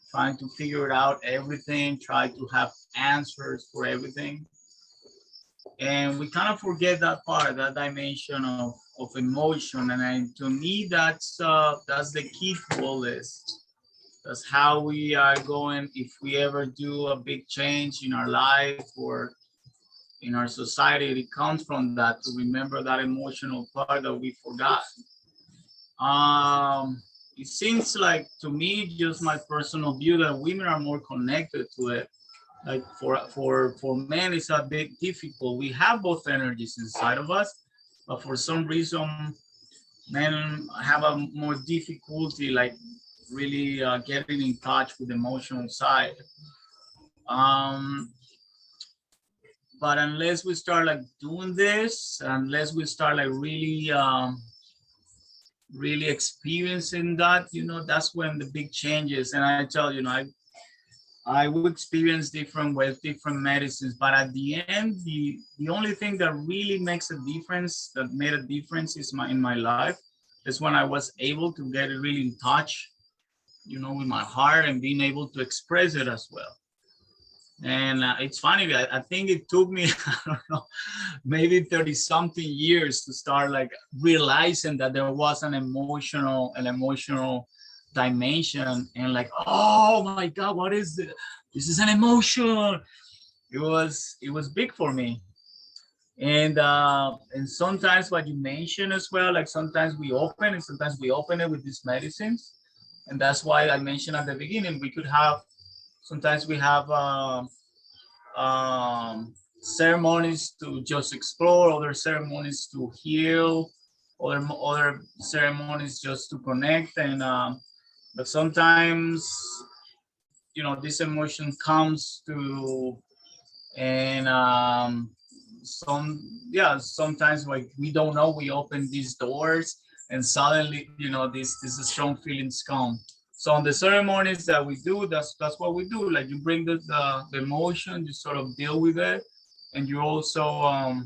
trying to figure out everything, try to have answers for everything. And we kind of forget that part, that dimension of emotion. And to me, that's the key to all this. That's how we are going, if we ever do a big change in our life or in our society, it comes from that, to remember that emotional part that we forgot. It seems like, to me, just my personal view, that women are more connected to it. Like for men, it's a bit difficult. We have both energies inside of us, but for some reason, men have a more difficulty, like really getting in touch with the emotional side. Um, but unless we start like doing this, unless we start like really experiencing that, you know, that's when the big changes. And I tell you, I would experience different with different medicines, but at the end, the only thing that really makes a difference, that made a difference, is in my life, is when I was able to get really in touch, you know, with my heart, and being able to express it as well. And it's funny, I think it took me, I don't know, maybe 30 something years to start like realizing that there was an emotional dimension, and like, oh my God, what is this? This is an emotion. It was big for me. And sometimes what you mentioned as well, like sometimes we open it with these medicines. And that's why I mentioned at the beginning, sometimes we have ceremonies to just explore, other ceremonies to heal, other ceremonies just to connect. And but sometimes, you know, this emotion comes to, and sometimes, like, we don't know, we open these doors, and suddenly, you know, these strong feelings come. So on the ceremonies that we do, that's what we do. Like, you bring the emotion, you sort of deal with it, and you also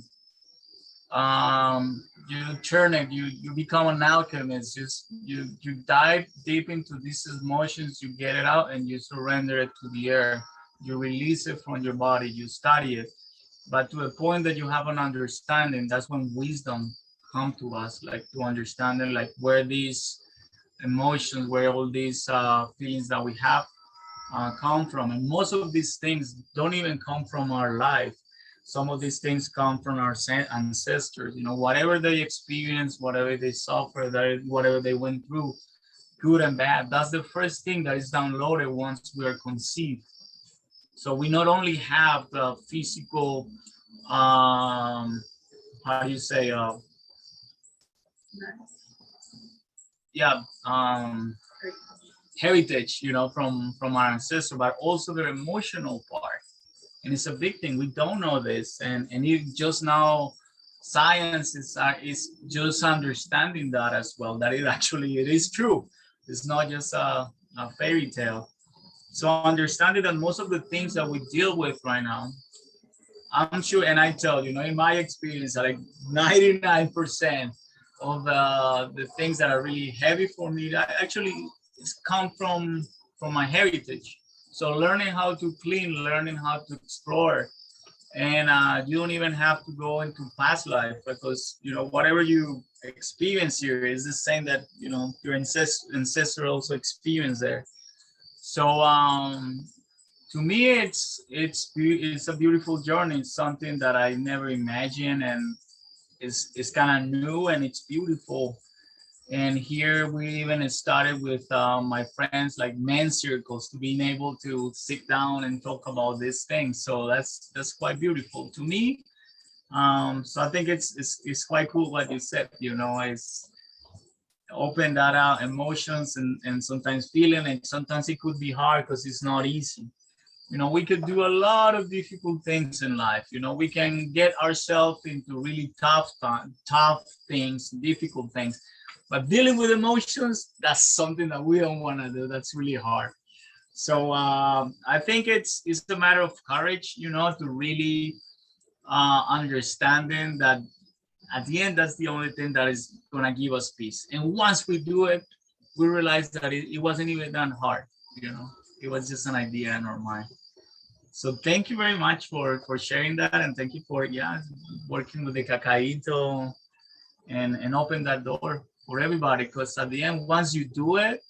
you turn it, you become an alchemist. Just you dive deep into these emotions, you get it out, and you surrender it to the air. You release it from your body, you study it, but to a point that you have an understanding. That's when wisdom come to us, like, to understanding, like, where these emotions, where all these feelings that we have come from. And most of these things don't even come from our life. Some of these things come from our ancestors. You know, whatever they experienced, whatever they suffered, whatever they went through, good and bad, that's the first thing that is downloaded once we are conceived. So we not only have the physical, how do you say, yeah, heritage, you know, from our ancestors, but also their emotional part. And it's a big thing. We don't know this, and it just now, science is just understanding that as well. That it is true. It's not just a fairy tale. So understanding that most of the things that we deal with right now, I'm sure, and I tell you, in my experience, like 99% of the things that are really heavy for me, that actually come from my heritage. So learning how to clean, learning how to explore, and you don't even have to go into past life, because whatever you experience here is the same that your ancestor also experienced there. So to me, it's a beautiful journey. It's something that I never imagined, and it's kind of new, and it's beautiful. And here we even started with my friends, like men's circles, to being able to sit down and talk about these things. So that's quite beautiful. To me, So I think it's quite cool what you said, you know, is open that out emotions and sometimes feeling, and sometimes it could be hard because it's not easy. You know, we could do a lot of difficult things in life. You know, we can get ourselves into really tough things, difficult things. But dealing with emotions, that's something that we don't want to do. That's really hard. So I think it's a matter of courage, you know, to really understanding that at the end, that's the only thing that is gonna give us peace. And once we do it, we realize that it wasn't even that hard, you know, it was just an idea in our mind. So thank you very much for sharing that, and thank you for working with the cacaito and open that door for everybody. Because at the end, once you do it,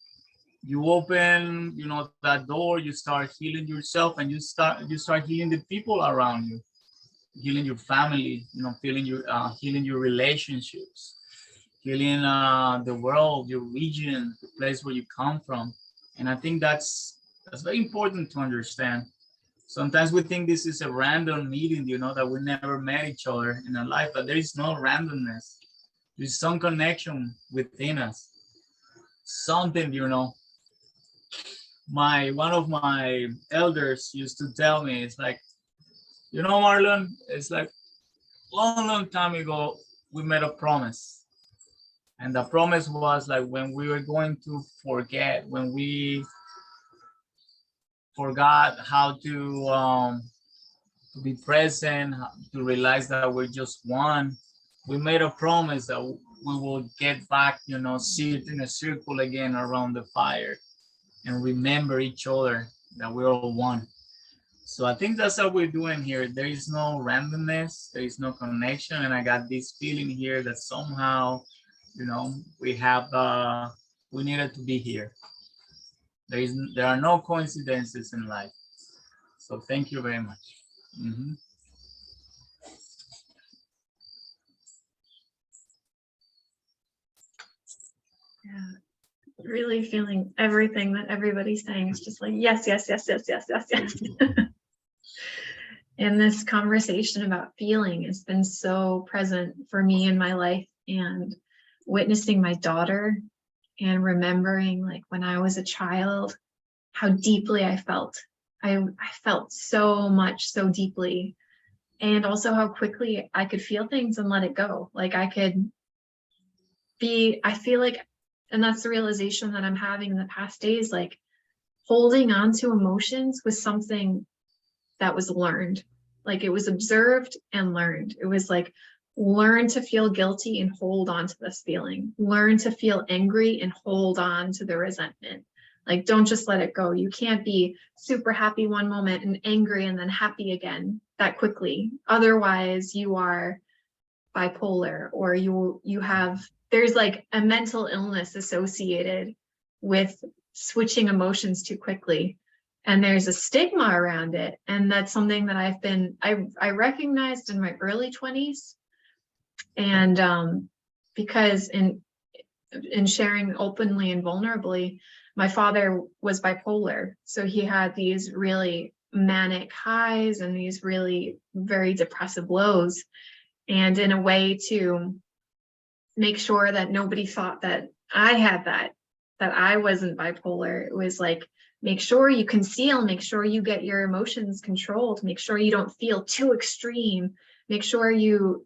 you open, you know, that door. You start healing yourself, and you start healing the people around you, healing your family. You know, healing your relationships, healing the world, your region, the place where you come from. And I think that's very important to understand. Sometimes we think this is a random meeting, you know, that we never met each other in our life, but there is no randomness. There's some connection within us. Something, you know, one of my elders used to tell me, it's like, you know, Marlon, it's like long time ago, we made a promise. And the promise was like when we were going to forget, when we forgot how to be present, to realize that we're just one. We made a promise that we will get back, you know, sit in a circle again around the fire and remember each other, that we're all one. So I think that's what we're doing here. There is no randomness, there is no connection, and I got this feeling here that somehow, you know, we needed to be here. There are no coincidences in life. So thank you very much. Mm-hmm. Yeah, really feeling everything that everybody's saying. It's just like, yes, yes, yes, yes, yes, yes, yes. And this conversation about feeling has been so present for me in my life, and witnessing my daughter and remembering like when I was a child, how deeply I felt. I felt so much, so deeply. And also how quickly I could feel things and let it go. Like I feel like, and that's the realization that I'm having in the past days, like holding on to emotions was something that was learned. Like it was observed and learned. It was like, learn to feel guilty and hold on to this feeling. Learn to feel angry and hold on to the resentment. Like, don't just let it go. You can't be super happy one moment and angry and then happy again that quickly. Otherwise, you are bipolar, or there's like a mental illness associated with switching emotions too quickly. And there's a stigma around it. And that's something that I recognized in my early 20s. And because in sharing openly and vulnerably, my father was bipolar. So he had these really manic highs and these really very depressive lows. And in a way to make sure that nobody thought that I had that I wasn't bipolar, it was like, make sure you conceal, make sure you get your emotions controlled, make sure you don't feel too extreme, make sure you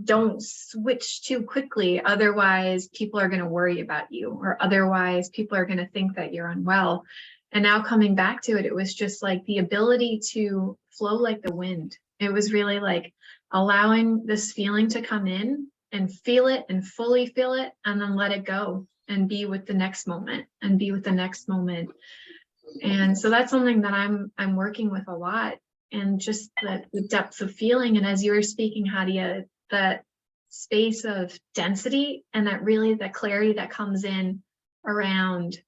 don't switch too quickly, otherwise people are going to worry about you, or otherwise people are going to think that you're unwell. And now coming back to it, it was just like the ability to flow like the wind. It was really like allowing this feeling to come in and feel it and fully feel it, and then let it go and be with the next moment and be with the next moment. And so that's something that I'm working with a lot, and just the depth of feeling. And as you were speaking, Hadia, that space of density and that clarity that comes in around,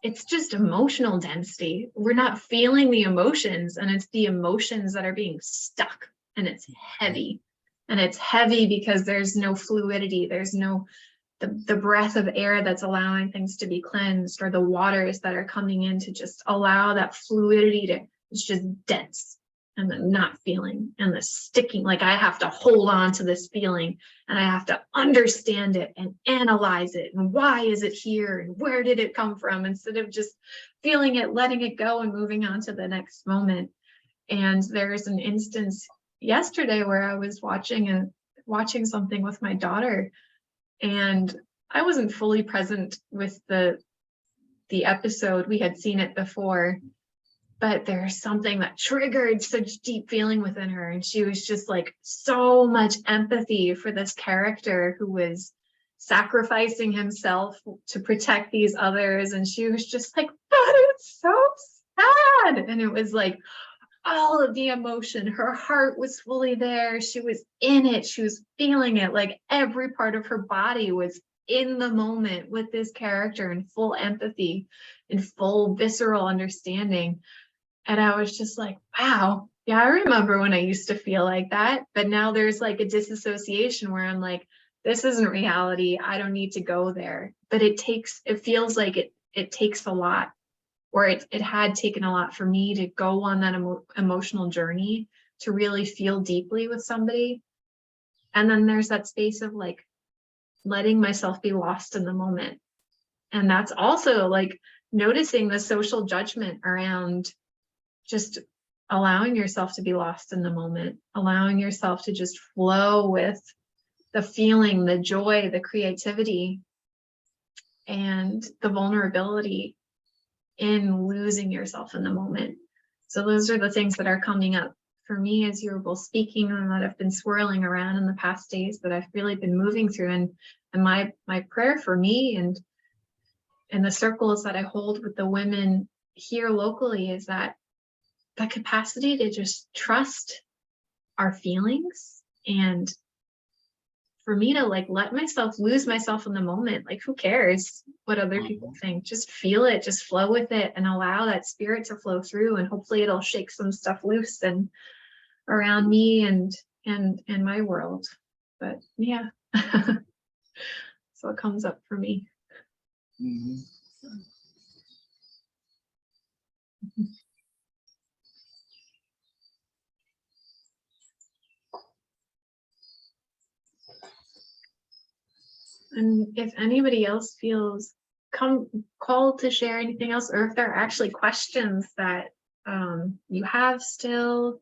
it's just emotional density. We're not feeling the emotions, and it's the emotions that are being stuck, and it's heavy. And it's heavy because there's no fluidity. There's no the breath of air that's allowing things to be cleansed, or the waters that are coming in to just allow that fluidity to, it's just dense. and the not feeling and the sticking, like I have to hold on to this feeling and I have to understand it and analyze it. And why is it here? And where did it come from? Instead of just feeling it, letting it go and moving on to the next moment. And there's an instance yesterday where I was watching something with my daughter, and I wasn't fully present with the episode. We had seen it before, but there's something that triggered such deep feeling within her. And she was just like so much empathy for this character who was sacrificing himself to protect these others. And she was just like, that is so sad. And it was like all of the emotion, her heart was fully there. She was in it. She was feeling it. Like every part of her body was in the moment with this character in full empathy and full visceral understanding. And I was just like, wow, yeah, I remember when I used to feel like that. But now there's like a disassociation where I'm like, this isn't reality. I don't need to go there. But it feels like it takes a lot, or it had taken a lot for me to go on that emotional journey to really feel deeply with somebody. And then there's that space of like letting myself be lost in the moment. And that's also like noticing the social judgment around just allowing yourself to be lost in the moment, allowing yourself to just flow with the feeling, the joy, the creativity, and the vulnerability in losing yourself in the moment. So those are the things that are coming up for me as you were both speaking, and that have been swirling around in the past days that I've really been moving through. And my prayer for me and the circles that I hold with the women here locally is that the capacity to just trust our feelings, and for me to like let myself lose myself in the moment. Like, who cares what other people think? Just feel it, just flow with it, and allow that spirit to flow through, and hopefully it'll shake some stuff loose and around me and my world. But yeah. So it comes up for me. Mm-hmm. And if anybody else feels called to share anything else, or if there are actually questions that you have still,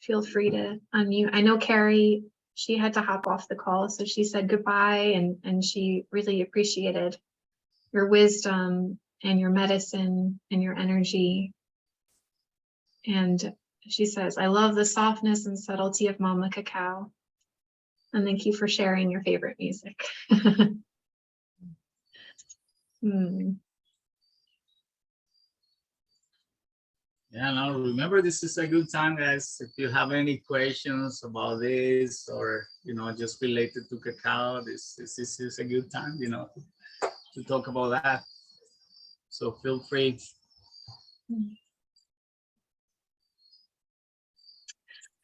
feel free to unmute. I know Carrie, she had to hop off the call, so she said goodbye, and she really appreciated your wisdom and your medicine and your energy. And she says, I love the softness and subtlety of Mama Cacao. And thank you for sharing your favorite music. Yeah, now remember, this is a good time, guys. If you have any questions about this, or just related to cacao, this is a good time, to talk about that. So feel free.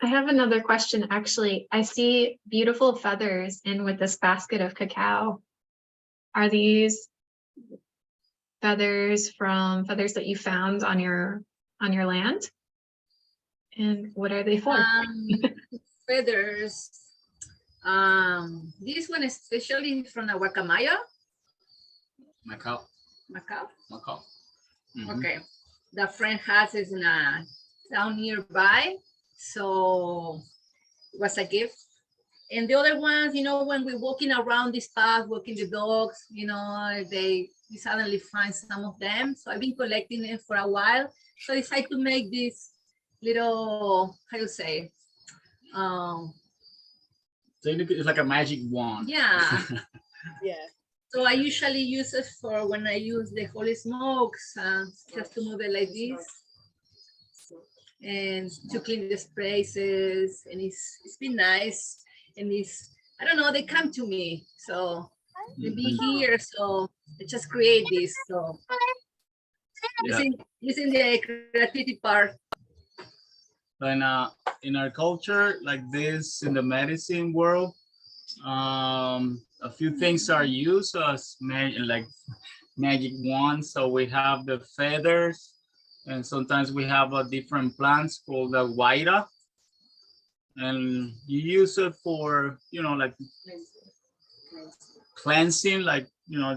I have another question, actually. I see beautiful feathers in with this basket of cacao. Are these feathers from feathers that you found on your land? And what are they for? Feathers. This one especially from a guacamaya. Macau. Mm-hmm. Okay. The friend has it in a town nearby. So it was a gift. And the other ones, when we're walking around this path, walking the dogs, we suddenly find some of them. So I've been collecting them for a while. So I decided to make this little, how you say? So it's like a magic wand. Yeah. Yeah. So I usually use it for when I use the holy smokes, just to move it like this. And to clean the spaces, and it's been nice. And I don't know, they come to me, so they be here, so I just create this. So using the creativity part. And in our culture, like this, in the medicine world, a few things are used as magic wands. So we have the feathers, And sometimes we have different plants called the guaira, and you use it for, like cleansing, like,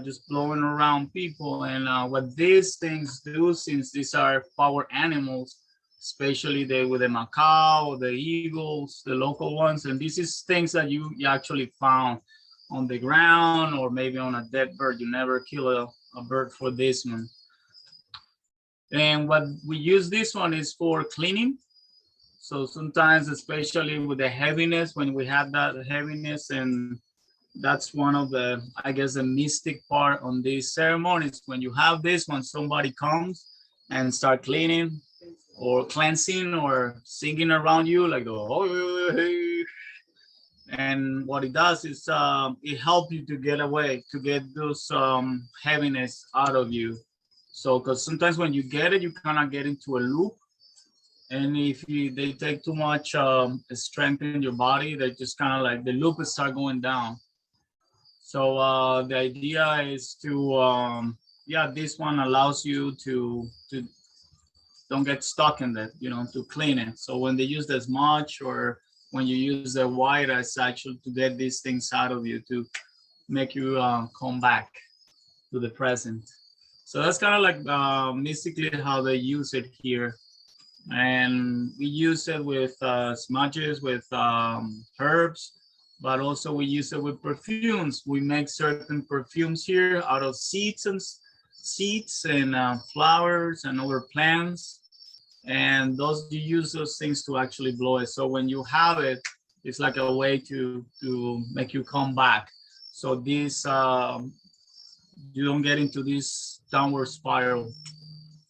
just blowing around people. And what these things do, since these are power animals, especially with the macaw, the eagles, the local ones, and this is things that you actually found on the ground or maybe on a dead bird. You never kill a bird for this one. And what we use this one is for cleaning. So sometimes, especially with the heaviness, when we have that heaviness, and that's one of the, I guess, the mystic part on these ceremonies. When you have this, when somebody comes and start cleaning or cleansing or singing around you, like, oh, hey. And what it does is it helps you to get away, to get those heaviness out of you. So, because sometimes when you get it, you kind of get into a loop. And if they take too much strength in your body, they just kind of like the loop will start going down. So the idea is to, this one allows you to don't get stuck in that, to clean it. So when they use as much, or when you use the white, it's actually to get these things out of you, to make you come back to the present. So that's kind of like mystically how they use it here. And we use it with smudges, with herbs, but also we use it with perfumes. We make certain perfumes here out of seeds and flowers and other plants. And you use those things to actually blow it. So when you have it, it's like a way to make you come back. So this, you don't get into this downward spiral.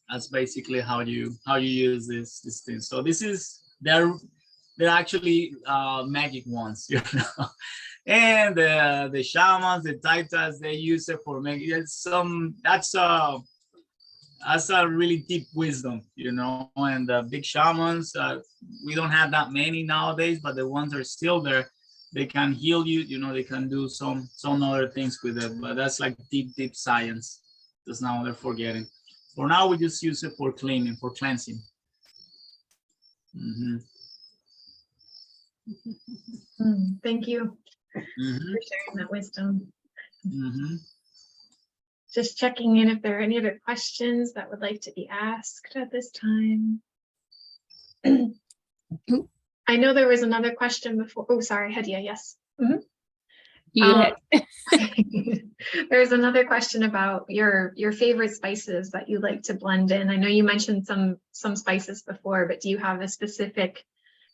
That's basically how you use this thing. So they're actually magic ones, And the shamans, the taitas, they use it for making that's a really deep wisdom, And the big shamans, we don't have that many nowadays, but the ones that are still there, they can heal you, they can do some other things with it, but that's like deep science. That's now they're forgetting. For now, we just use it for cleaning, for cleansing. Mm-hmm. Thank you for sharing that wisdom. Mm-hmm. Just checking in if there are any other questions that would like to be asked at this time. I know there was another question before. Oh, sorry, Hadia, yes. There's another question about your favorite spices that you like to blend in. I know you mentioned some spices before, but do you have a specific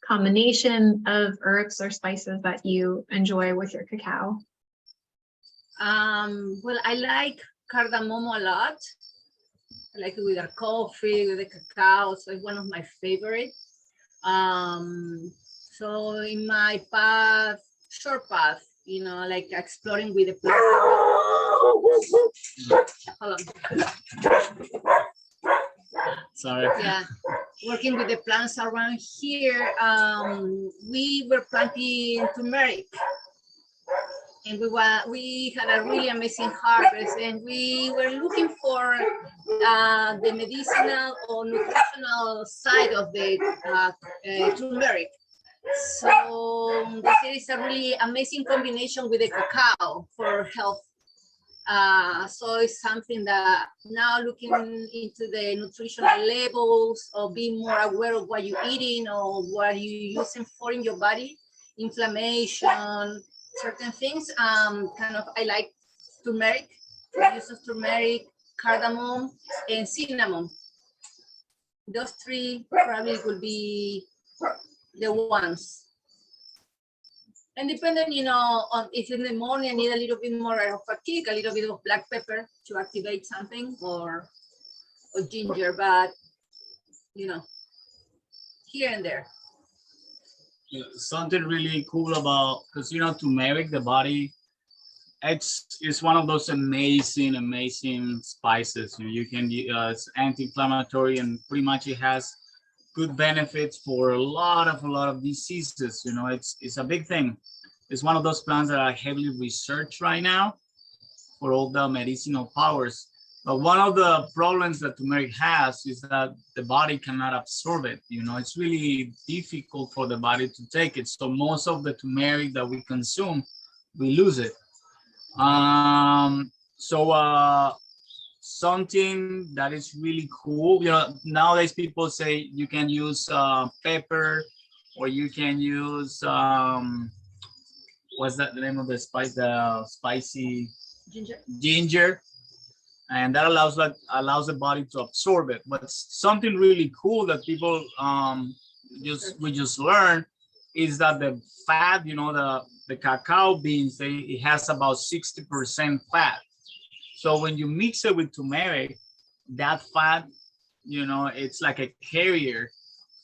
combination of herbs or spices that you enjoy with your cacao? Well, I like cardamom a lot. I like it with our coffee, with the cacao. So it's one of my favorites. So in my short path, like exploring with the plants. Hold on. Sorry. Yeah, working with the plants around here. We were planting turmeric, and we had a really amazing harvest, and we were looking for the medicinal or nutritional side of the turmeric. So this is a really amazing combination with the cacao for health. So it's something that now looking into the nutritional labels, or being more aware of what you're eating or what you're using for in your body, inflammation, certain things. I like turmeric, the use of turmeric, cardamom, and cinnamon. Those three probably would be the ones. And depending, on if in the morning I need a little bit more of a kick, a little bit of black pepper to activate something, or ginger, but here and there. Something really cool about, because turmeric, the body, it's one of those amazing spices. You can it's anti-inflammatory, and pretty much it has good benefits for a lot of diseases. It's a big thing. It's one of those plants that are heavily researched right now for all the medicinal powers. But one of the problems that turmeric has is that the body cannot absorb it. It's really difficult for the body to take it. So most of the turmeric that we consume, we lose it. So something that is really cool, nowadays people say you can use pepper, or you can use what's that the name of the spice, the spicy ginger, and that allows the body to absorb it. But something really cool that people we just learned is that the fat, the cacao beans, it has about 60% fat. So when you mix it with turmeric, that fat, it's like a carrier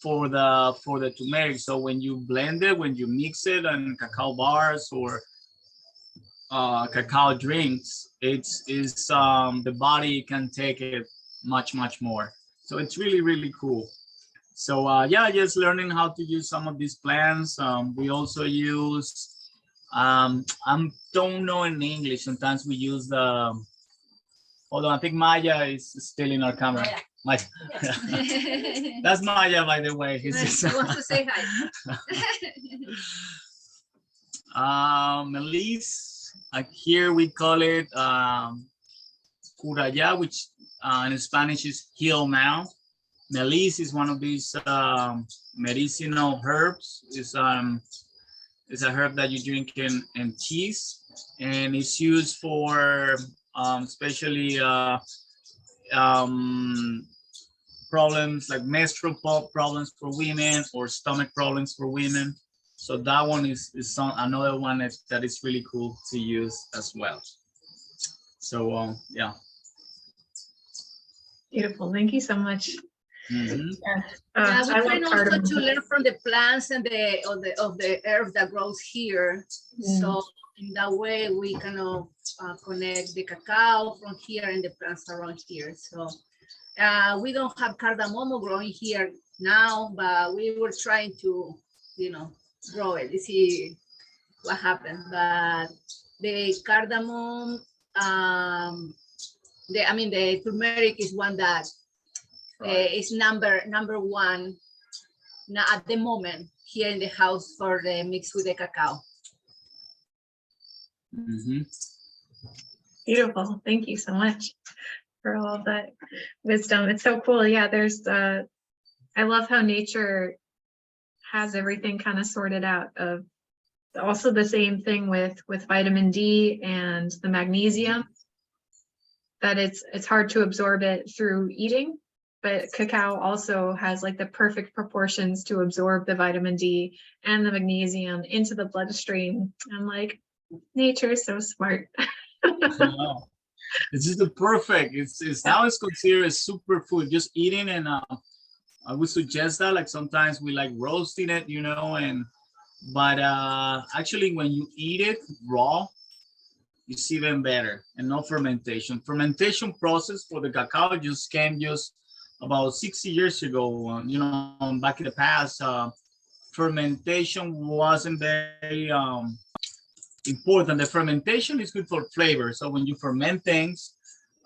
for the turmeric. So when you blend it, when you mix it in cacao bars or cacao drinks, it's the body can take it much more. So it's really, really cool. So yeah, just learning how to use some of these plants. We also use I don't know in English. Sometimes we use the. Hold on, I think Maya is still in our camera. Maya. That's Maya, by the way. He wants to say hi. Melis, here we call it curaya, which in Spanish is heal now. Melis is one of these medicinal herbs. It's a herb that you drink in teas, and it's used for especially problems like menstrual problems for women or stomach problems for women. So that one is another one that is really cool to use as well. So yeah. Beautiful. Thank you so much. Mm-hmm. Yeah, we try also to learn from the plants and of the herb that grows here. So in that way we kind of connect the cacao from here and the plants around here. So we don't have cardamom growing here now, but we were trying to, grow it to see what happened. But the cardamom, the turmeric is one that is number one now at the moment here in the house for the mix with the cacao. Mm-hmm. Beautiful. Thank you so much for all of that wisdom. It's so cool. Yeah, I love how nature has everything kind of sorted out. Of also the same thing with vitamin D and the magnesium, that it's hard to absorb it through eating, but cacao also has like the perfect proportions to absorb the vitamin D and the magnesium into the bloodstream. I'm like, nature is so smart. This is the perfect. It's now it's considered a superfood. Just eating, and I would suggest that. Like sometimes we like roasting it, but actually when you eat it raw, it's even better, and no fermentation. Fermentation process for the cacao just came about 60 years ago. Back in the past, fermentation wasn't very important. The fermentation is good for flavor. So when you ferment things,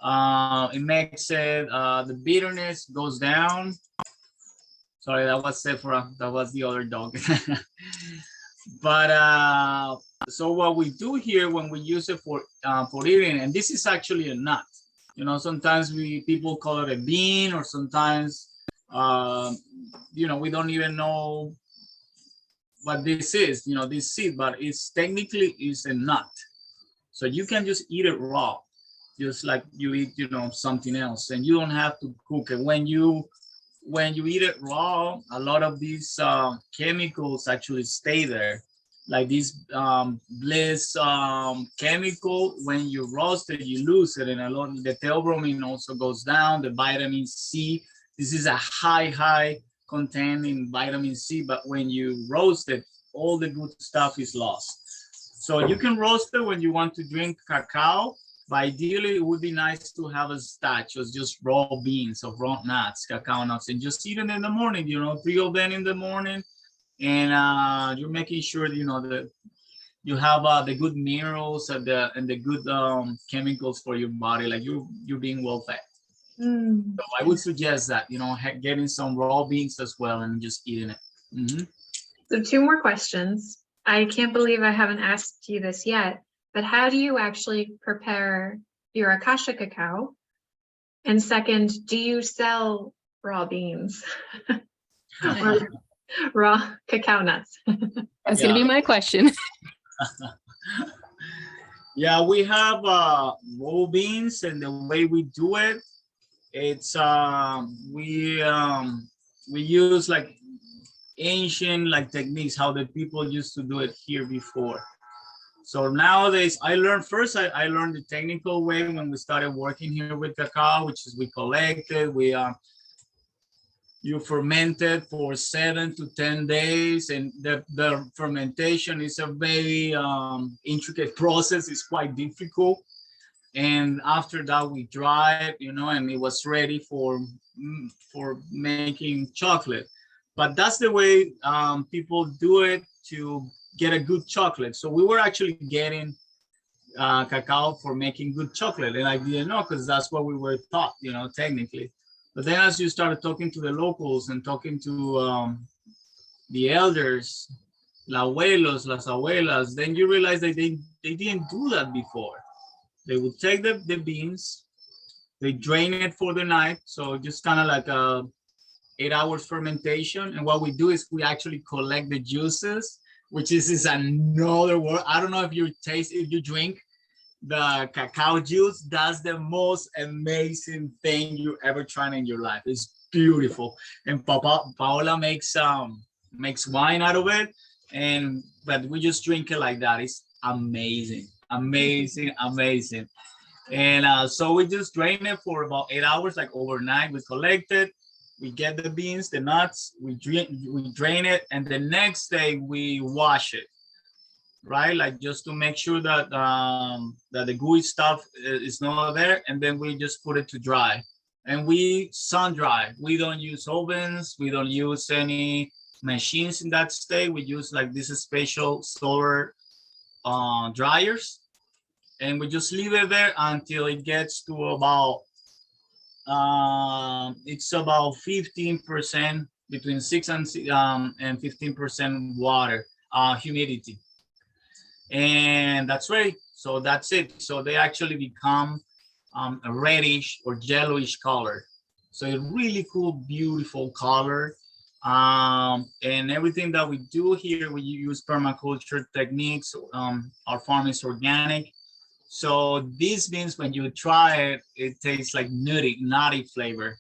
it makes it the bitterness goes down. Sorry, that was Sephora. That was the other dog. But so what we do here when we use it for eating, and this is actually a nut. Sometimes people call it a bean, or sometimes we don't even know what this is, this seed, but it's technically is a nut. So you can just eat it raw, just like you eat, something else, and you don't have to cook it. When you eat it raw, a lot of these chemicals actually stay there. Like this bliss chemical, when you roast it, you lose it, and a lot of the theobromine also goes down. The vitamin C, this is a high containing vitamin C, but when you roast it, all the good stuff is lost. So you can roast it when you want to drink cacao, but ideally it would be nice to have a starch of just raw beans, of raw nuts, cacao nuts, and just eat it in the morning, 3 of them in the morning, and you're making sure, that you have the good minerals and the good chemicals for your body. Like you're being well fed. Mm. So I would suggest that, you know, getting some raw beans as well and just eating it. Mm-hmm. So two more questions. I can't believe I haven't asked you this yet, but how do you actually prepare your Akasha cacao? And second, do you sell raw beans or raw cacao nuts? That's gonna be my question. Yeah, we have raw beans, and the way we do it, it's we use like ancient like techniques how the people used to do it here before. So nowadays, I learned the technical way when we started working here with cacao, which is we collected, you ferment it for 7 to 10 days, and the fermentation is a very intricate process. It's quite difficult. And after that, we dry it, you know, and it was ready for making chocolate. But that's the way people do it to get a good chocolate. So we were actually getting cacao for making good chocolate, and I didn't know because that's what we were taught, you know, technically. But then as you started talking to the locals and talking to the elders, la abuelos, las abuelas, then you realize that they didn't do that before. They would take the beans, they drain it for the night. So just kind of like a 8 hours fermentation. And what we do is we actually collect the juices, which is another word. I don't know if if you drink the cacao juice. That's the most amazing thing you ever tried in your life. It's beautiful. And Paola makes wine out of it, but we just drink it like that. It's amazing, amazing, amazing. And so we just drain it for about 8 hours, like overnight. We collect it, we get the beans, the nuts, we drain it, and the next day we wash it, right? Like just to make sure that that the gooey stuff is not there, and then we just put it to dry. And we sun dry. We don't use ovens. We don't use any machines in that state. We use like this special solar dryers, and we just leave it there until it gets to about it's about 15%, between 6 and 15% water humidity, and that's ready. So that's it. So they actually become a reddish or yellowish color. So a really cool, beautiful color. And everything that we do here, we use permaculture techniques. Our farm is organic. So this means when you try it, it tastes like nutty flavor.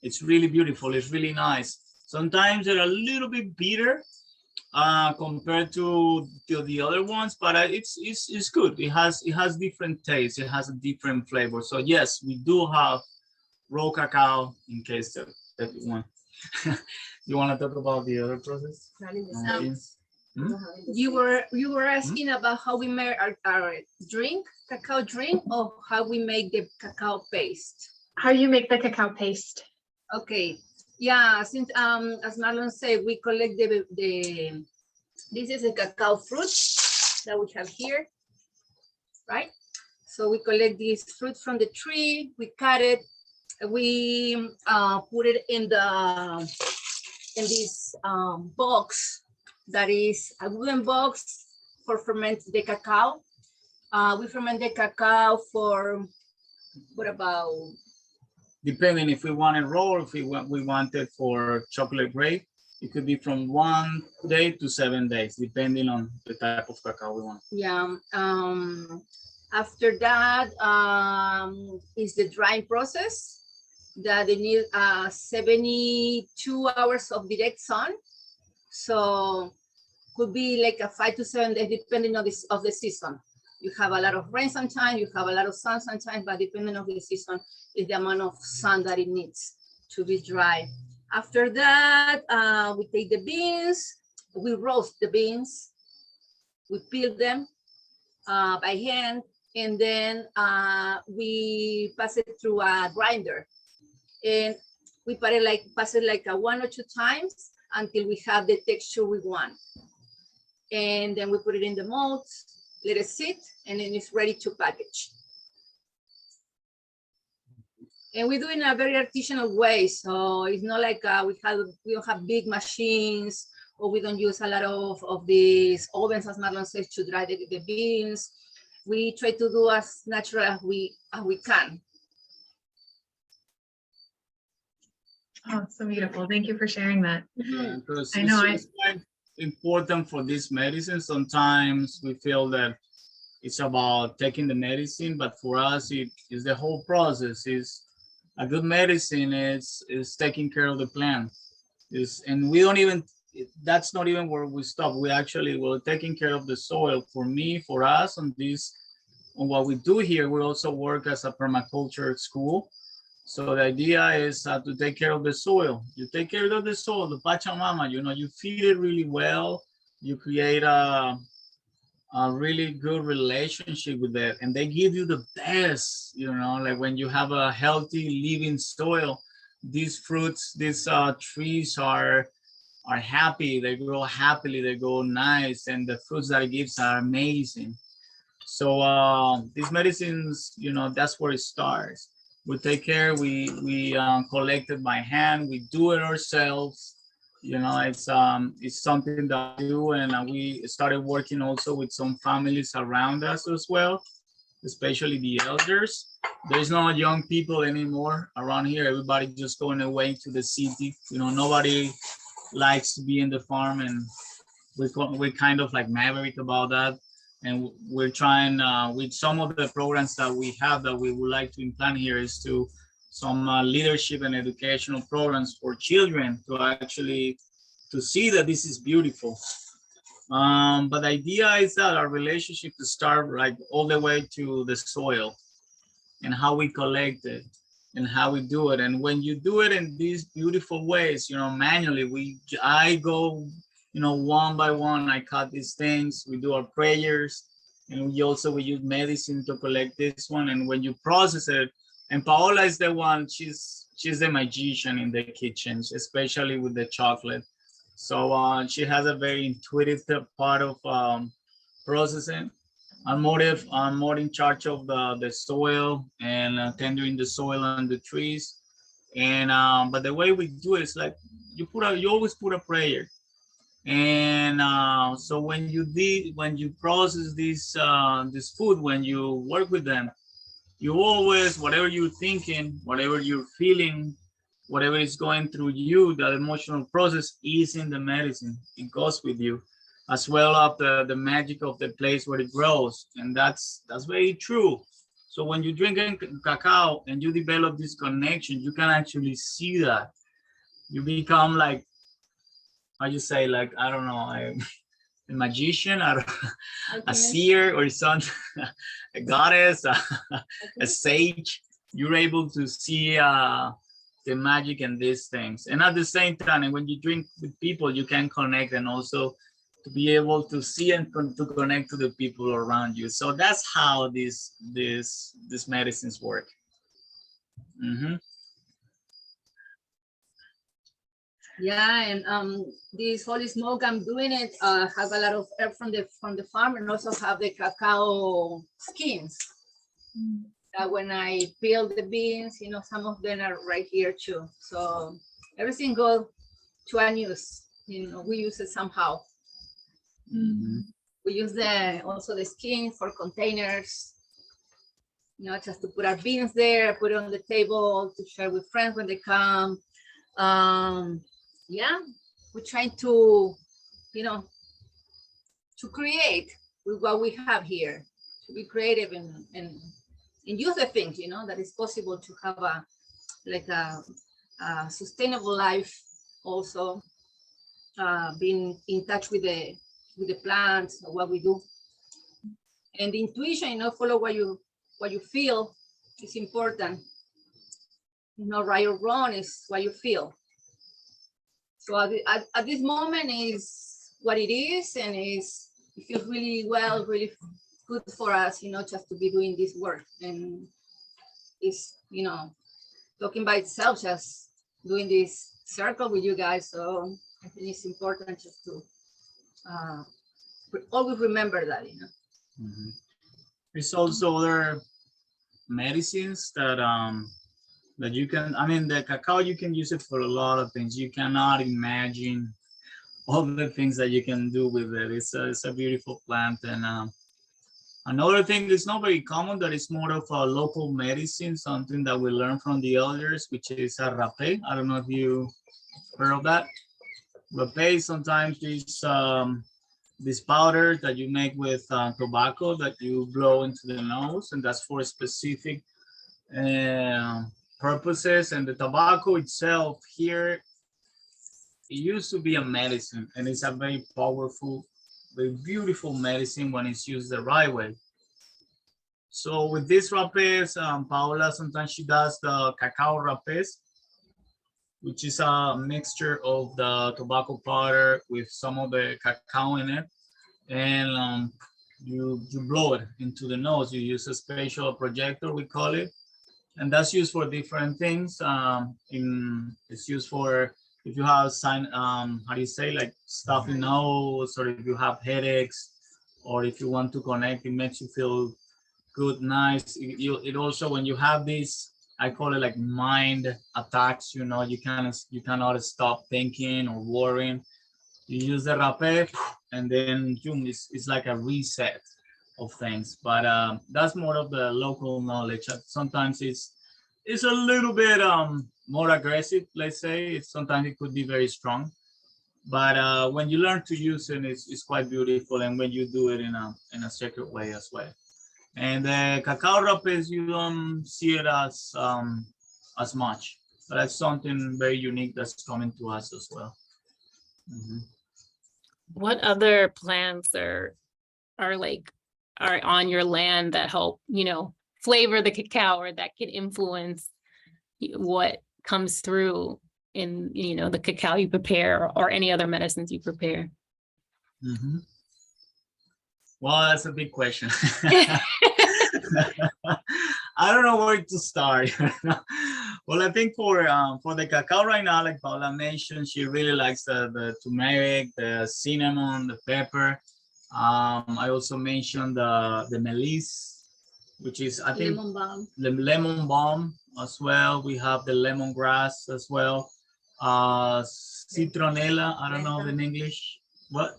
It's really beautiful. It's really nice. Sometimes they're a little bit bitter compared to the other ones, but it's good. It has different tastes. It has a different flavor. So yes, we do have raw cacao in case that you want. You want to talk about the other process? You were asking about how we make our drink, cacao drink, or how we make the cacao paste. How you make the cacao paste? Okay, yeah. Since as Marlon said, we collect this is a cacao fruit that we have here, right? So we collect this fruit from the tree. We cut it. We put it in this box. That is a wooden box for ferment the cacao. We ferment the cacao for what about? Depending if we want it raw or if we want it for chocolate grade, it could be from 1 day to 7 days, depending on the type of cacao we want. Yeah. After that is the drying process that they need 72 hours of direct sun. So could be like a 5 to 7 days, depending on the season. You have a lot of rain sometimes, you have a lot of sun sometimes, but depending on the season is the amount of sun that it needs to be dry. After that, we take the beans, we roast the beans, we peel them by hand, and then we pass it through a grinder. And we pass it like 1 or 2 times until we have the texture we want. and then we put it in the molds, let it sit, and then it's ready to package. And we do it in a very artisanal way. So it's not like we don't have big machines, or we don't use a lot of these ovens, as Marlon says, to dry the beans. We try to do as natural as we can. Oh, so beautiful. Thank you for sharing that. Because I know it's quite important for this medicine. Sometimes we feel that it's about taking the medicine, but for us, it is the whole process. Is a good medicine is taking care of the plant. And we don't even, that's not even where we stop. We're taking care of the soil. For me, for us on what we do here, we also work as a permaculture school. So the idea is to take care of the soil. You take care of the soil, the Pachamama, you feed it really well. You create a really good relationship with it, and they give you the best, like when you have a healthy living soil, these fruits, these trees are happy, they grow happily, they grow nice, and the fruits that it gives are amazing. So these medicines, that's where it starts. We take care, we collect it by hand, we do it ourselves. It's something that we do, and we started working also with some families around us as well, especially the elders. There's no young people anymore around here. Everybody just going away to the city. Nobody likes to be in the farm, and we're kind of like maverick about that. And we're trying with some of the programs that we have that we would like to implant here is to some leadership and educational programs for children to see that this is beautiful. But the idea is that our relationship to start like all the way to the soil and how we collect it and how we do it. And when you do it in these beautiful ways, manually, I go, one by one, I cut these things, we do our prayers, and we use medicine to collect this one. And when you process it, and Paola is the one, she's the magician in the kitchen, especially with the chocolate. So she has a very intuitive part of processing. I'm more in charge of the soil and tendering the soil and the trees. And but the way we do it is like you always put a prayer. And so when you process this food, when you work with them, you always, whatever you're thinking, whatever you're feeling, whatever is going through you, that emotional process is in the medicine. It goes with you, as well as the magic of the place where it grows. And that's very true. So when you drink cacao and you develop this connection, you can actually see that. You become like, how you say, like, I don't know, a magician, a seer or something, a goddess, a sage. You're able to see the magic in these things. And at the same time, and when you drink with people, you can connect and also to be able to see and to connect to the people around you. So that's how these medicines work. Mm-hmm. Yeah, and this holy smoke, I'm doing it, have a lot of herb from the farm, and also have the cacao skins. That when I peel the beans, some of them are right here too. So everything goes to unused. We use it somehow. Mm-hmm. We use also the skin for containers. Just to put our beans there, put it on the table to share with friends when they come. Yeah, we're trying to, to create with what we have here, to be creative and use the things, that is possible to have a sustainable life. Also, being in touch with the plants, what we do, and the intuition, follow what you feel is important. Right or wrong is what you feel. So at this moment is what it is, and it feels really well, really good for us, just to be doing this work. And it's, talking by itself, just doing this circle with you guys. So I think it's important just to always remember that, you know. Mhm. There's also other medicines that you can, I mean, the cacao, you can use it for a lot of things. You cannot imagine all the things that you can do with it. It's a beautiful plant. And another thing that's not very common, that is more of a local medicine, something that we learned from the elders, which is a rapé. I don't know if you heard of that. Rapé sometimes is this powder that you make with tobacco that you blow into the nose, and that's for specific uh, purposes. And the tobacco itself here, it used to be a medicine, and it's a very powerful, very beautiful medicine when it's used the right way. So with these rapes, Paola, sometimes she does the cacao rapes, which is a mixture of the tobacco powder with some of the cacao in it. And you blow it into the nose. You use a special projector, we call it. And that's used for different things. It's used for if you have how do you say, like stuffy nose, or if you have headaches, or if you want to connect, it makes you feel good, nice. It also, when you have these, I call it like mind attacks, you know, you cannot stop thinking or worrying. You use the rapé, and then it's like a reset of things. But that's more of the local knowledge. Sometimes it's a little bit more aggressive, let's say. Sometimes it could be very strong, but when you learn to use it, it's quite beautiful. And when you do it in a sacred way as well. And the cacao rapes, you don't see it as much, but that's something very unique that's coming to us as well. Mhm. What other plants are like are on your land that help, flavor the cacao, or that can influence what comes through in, the cacao you prepare, or any other medicines you prepare? Mhm. Well, that's a big question. I don't know where to start. Well, I think for the cacao right now, like Paola mentioned, she really likes the turmeric, the cinnamon, the pepper. I also mentioned the meliss, which is, I think, Lemon balm. the lemon balm as well. We have the lemongrass as well. Citronella, I don't know in English. What?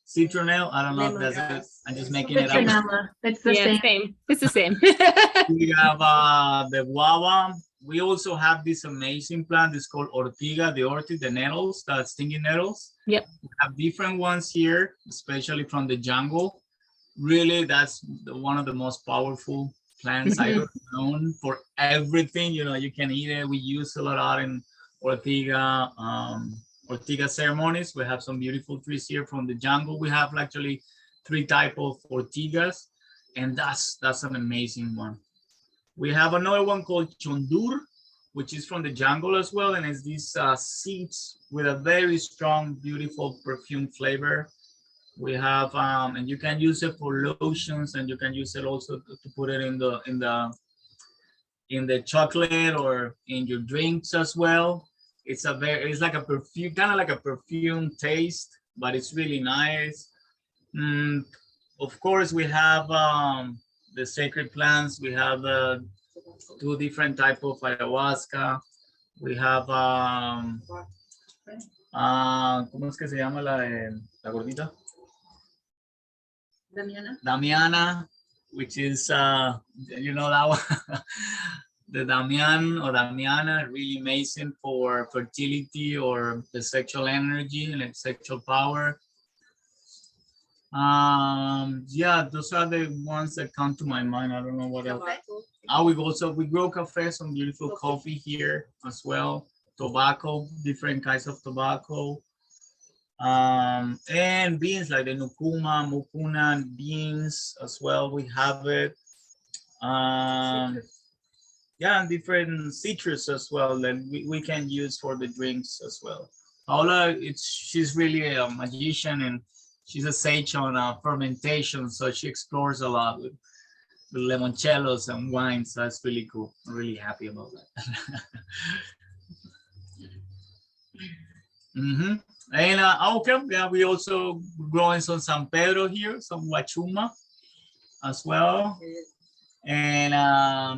Citronelle, I don't know if that's it. I'm just making it up. Citronella. It's the Yeah, same. same. It's the same. We have the guava. We also have this amazing plant. It's called ortiga, the orchid, the nettles, the stinging nettles. Yep. We have different ones here, especially from the jungle. Really, that's one of the most powerful plants I've ever known for everything. You can eat it. We use it a lot in ortiga, ortiga ceremonies. We have some beautiful trees here from the jungle. We have actually 3 types of ortigas, and that's an amazing one. We have another one called chondur, which is from the jungle as well, and it's these seeds with a very strong, beautiful perfume flavor. We have, and you can use it for lotions, and you can use it also to put it in the chocolate or in your drinks as well. It's like a perfume, kind of like a perfume taste, but it's really nice. Of course, we have the sacred plants. We have 2 different types of ayahuasca. We have ¿cómo es que se llama la gordita? Damiana, which is that one. The Damian or Damiana, really amazing for fertility or the sexual energy and sexual power. Yeah, those are the ones that come to my mind. I don't know what else. We grow cafe, some beautiful coffee here as well. Tobacco, different kinds of tobacco. And beans like the nukuma, mukuna beans as well. We have it. Yeah, and different citrus as well that we can use for the drinks as well. Paola, she's really a magician, and she's a sage on fermentation, so she explores a lot with limoncellos and wines. So that's really cool. I'm really happy about that. And okay, yeah, we also growing some San Pedro here, some Huachuma as well. And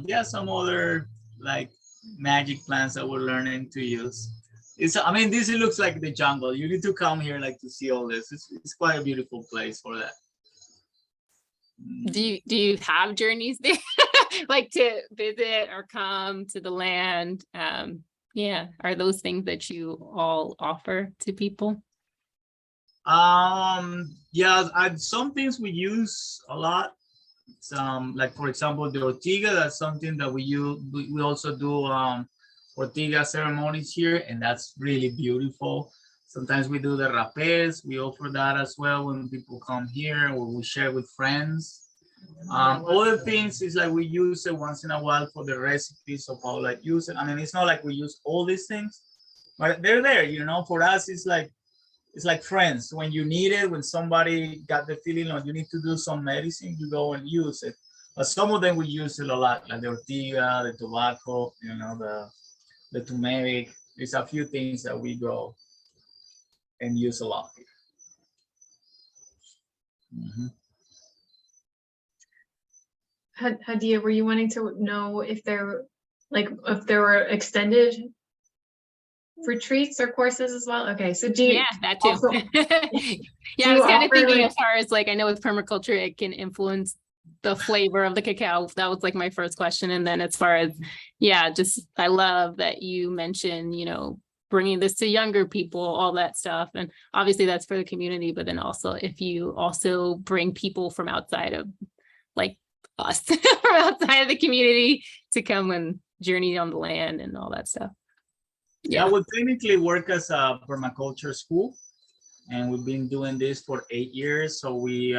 yeah, some other like magic plants that we're learning to use. I mean, this looks like the jungle. You need to come here like to see all this. It's quite a beautiful place for that. Do you have journeys there, like to visit or come to the land? Yeah, are those things that you all offer to people? Yeah, some things we use a lot. Like for example, the ortiga. That's something that we use. We also do ortiga ceremonies here, and that's really beautiful. Sometimes we do the rapés. We offer that as well when people come here, or we share with friends. Other things is like we use it once in a while for the recipes of how like use it. I mean, it's not like we use all these things, but they're there. For us, it's like friends. When you need it, when somebody got the feeling like you need to do some medicine, you go and use it. But some of them we use it a lot, like the ortiga, the tobacco, the turmeric. There's a few things that we go and use a lot. Mm-hmm. Hadia, were you wanting to know if there were extended retreats or courses as well? Okay, so do you? Yeah, that too. Also, yeah, I was kind of thinking like, as far as like, I know with permaculture, it can influence the flavor of the cacao. That was like my first question. And then as far as, yeah, just, I love that you mentioned, bringing this to younger people, all that stuff. And obviously that's for the community, but then also if you also bring people from outside of like us, from outside of the community to come and journey on the land and all that stuff. Yeah, we technically work as a permaculture school, and we've been doing this for 8 years. So we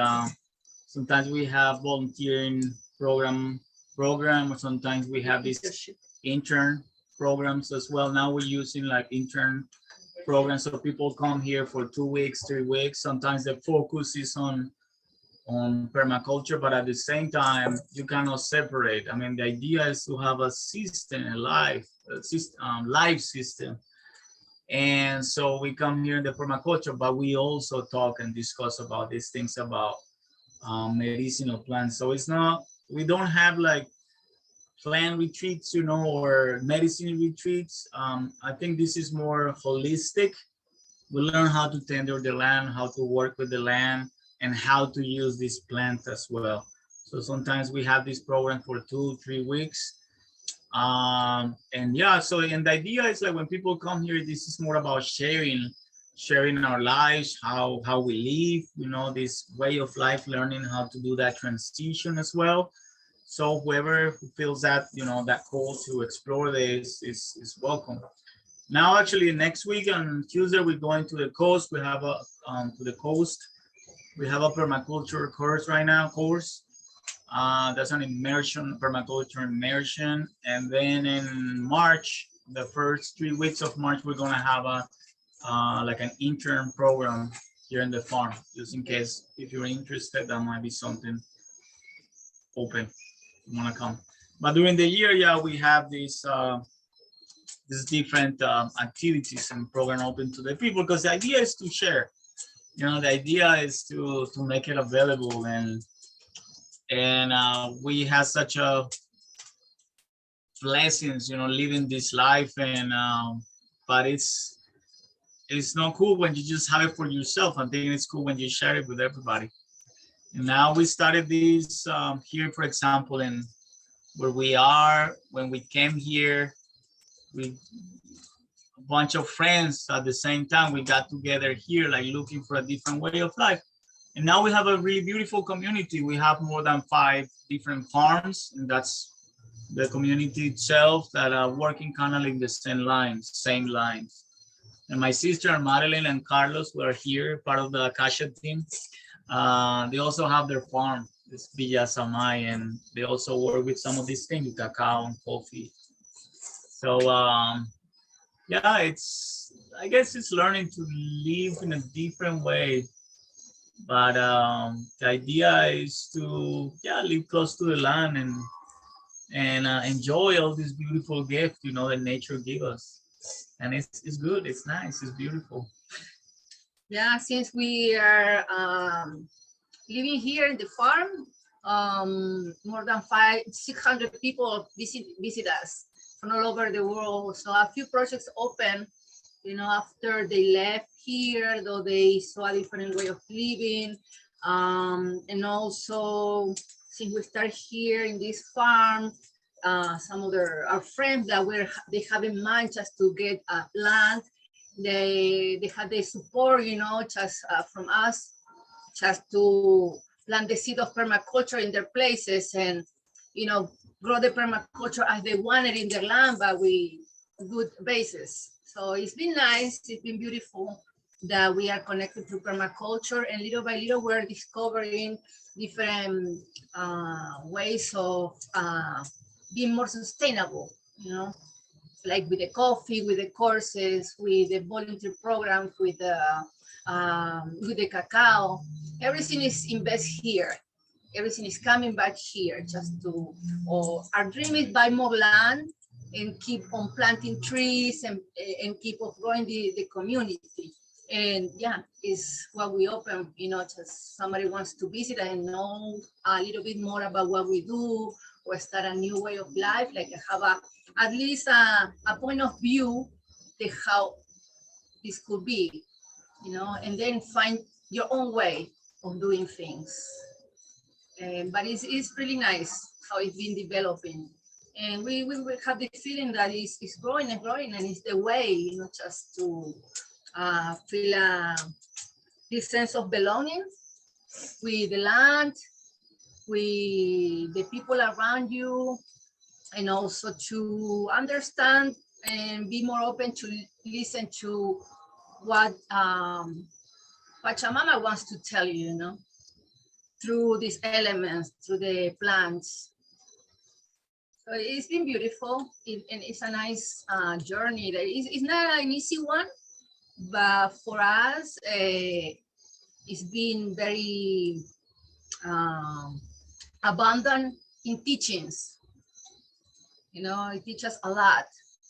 sometimes we have volunteering program, or sometimes we have these intern programs as well. Now we're using like intern programs, so people come here for 2 weeks, 3 weeks. Sometimes the focus is on permaculture, but at the same time, you cannot separate. I mean, the idea is to have a system, a life system. And so we come here in the permaculture, but we also talk and discuss about these things about medicinal plants. So it's not, we don't have like plant retreats, or medicine retreats. I think this is more holistic. We learn how to tender the land, how to work with the land, and how to use this plant as well. So sometimes we have this program for 2-3 weeks. And yeah, and the idea is like when people come here, this is more about sharing our lives, how we live, this way of life, learning how to do that transition as well. So whoever feels that, that call to explore this is welcome. Now, actually, next week on Tuesday, we're going to the coast. We have to the coast. We have a permaculture course right now. That's an immersion, permaculture immersion. And then in March, the first 3 weeks of March, we're gonna have like an intern program here in the farm, just in case if you're interested, that might be something open. You wanna come? But during the year, yeah, we have these different activities and program open to the people, because the idea is to share. The idea is to make it available, and we have such a blessings, living this life, and but it's not cool when you just have it for yourself. I think it's cool when you share it with everybody. And now we started this here, for example, in where we are. When we came here, we a bunch of friends at the same time. We got together here, like looking for a different way of life. And now we have a really beautiful community. We have more than 5 different farms, and that's the community itself that are working kind of like the same lines. And my sister Marilyn and Carlos were here, part of the Akasha team. They also have their farm, this Villa Samay, and they also work with some of these things, cacao and coffee. So yeah, I guess it's learning to live in a different way. But the idea is to live close to the land and enjoy all this beautiful gift that nature gives us. And it's good, it's nice, it's beautiful. Yeah, since we are living here in the farm, more than 600 people visit us from all over the world. So a few projects open, after they left here, though they saw a different way of living. And also, since we start here in this farm, some of our friends that they have in mind just to get land, they have the support, just from us, just to plant the seed of permaculture in their places and, grow the permaculture as they want it in their land, but with good basis. So it's been nice, it's been beautiful that we are connected to permaculture, and little by little we're discovering different ways of being more sustainable, like with the coffee, with the courses, with the volunteer programs, with the cacao. Everything is invested here. Everything is coming back here just to, our dream is buy more land and keep on planting trees and keep on growing the community. And yeah, is what we open, just somebody wants to visit and know a little bit more about what we do, or start a new way of life, like have at least a point of view to how this could be, and then find your own way of doing things. But it's really nice how it's been developing. And we have the feeling that it's growing and growing, and it's the way, just to feel this sense of belonging with the land, with the people around you, and also to understand and be more open to listen to what Pachamama wants to tell you, through these elements, through the plants. So it's been beautiful, and it's a nice journey. It's not an easy one, but for us, it's been very abundant in teachings. It teaches a lot,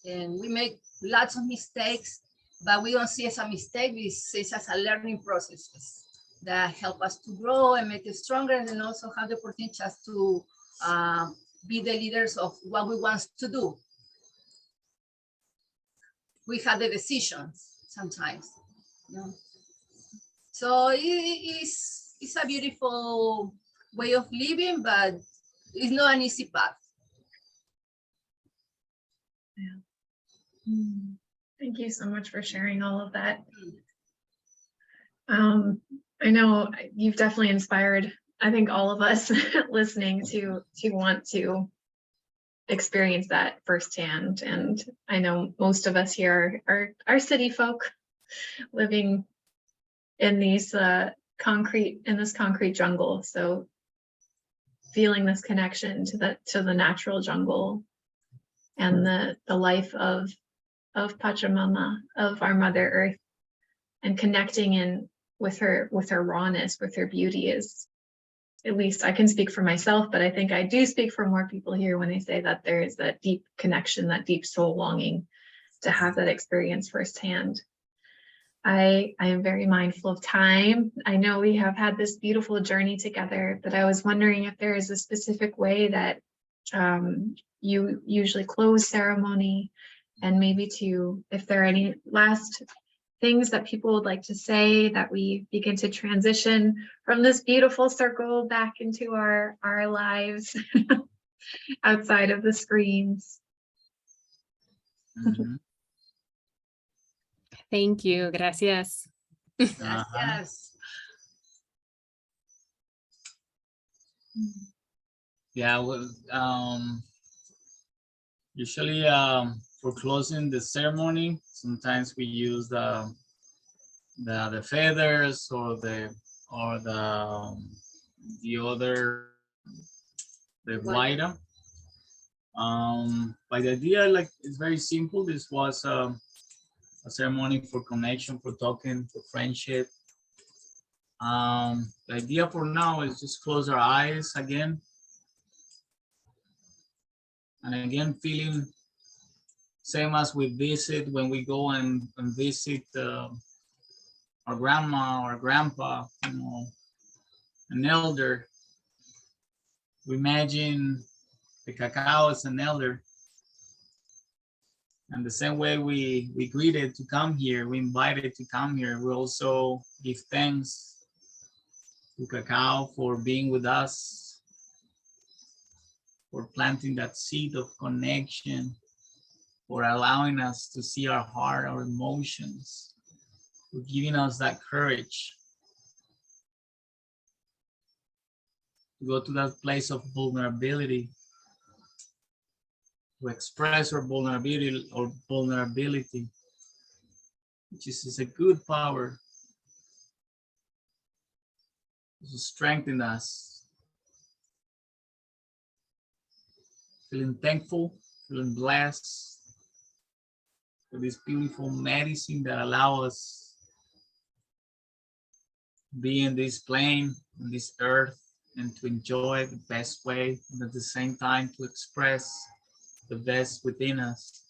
and we make lots of mistakes, but we don't see it as a mistake. We see it as a learning processes that help us to grow and make it stronger, and also have the opportunity just to be the leaders of what we want to do. We have the decisions sometimes, So it's a beautiful way of living, but it's not an easy path. Yeah. Thank you so much for sharing all of that. I know you've definitely inspired, I think, all of us listening to want to experience that firsthand. And I know most of us here are city folk living in these in this concrete jungle. So feeling this connection to the natural jungle and the life of Pachamama, of our Mother Earth, and connecting in with her rawness, with her beauty, is, at least I can speak for myself, but I think I do speak for more people here when they say that there is that deep connection, that deep soul longing to have that experience firsthand. I am very mindful of time. I know we have had this beautiful journey together, but I was wondering if there is a specific way that you usually close ceremony, and maybe if there are any last things that people would like to say, that we begin to transition from this beautiful circle back into our lives outside of the screens. Mhm. Thank you. Gracias. Yes. Yeah, well, usually for closing the ceremony, sometimes we use the feathers or the other, the guaira. But the idea, like, it's very simple. This was a ceremony for connection, for talking, for friendship. The idea for now is just close our eyes again, and again feeling same as we visit when we go and visit our grandma or grandpa, an elder. We imagine the cacao as an elder. And the same way we greeted to come here, we invited to come here, we also give thanks to cacao for being with us, for planting that seed of connection, for allowing us to see our heart, our emotions, for giving us that courage to go to that place of vulnerability, to express our vulnerability, which is a good power to strengthen us. Feeling thankful, feeling blessed for this beautiful medicine that allows us to be in this plane, on this earth, and to enjoy the best way, and at the same time to express the best within us.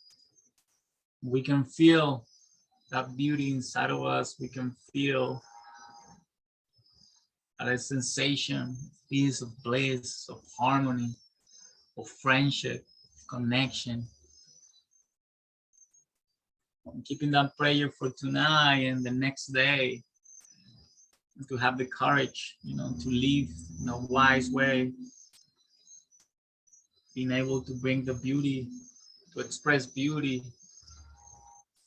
We can feel that beauty inside of us. We can feel that sensation, peace, of bliss, of harmony, of friendship, connection. I'm keeping that prayer for tonight and the next day, and to have the courage, to live in a wise way, being able to bring the beauty, to express beauty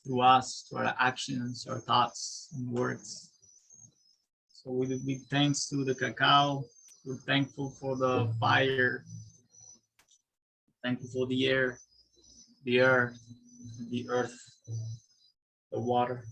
through us, through our actions, our thoughts, and words. So with a big thanks to the cacao, we're thankful for the fire, thankful for the air, the earth, the water.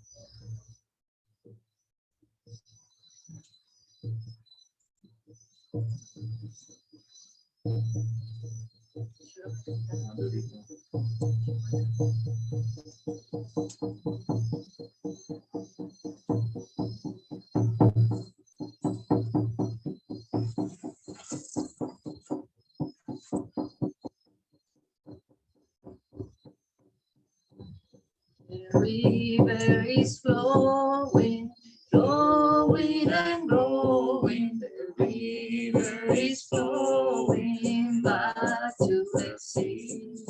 The river is flowing, flowing and growing. The river is flowing back to the sea.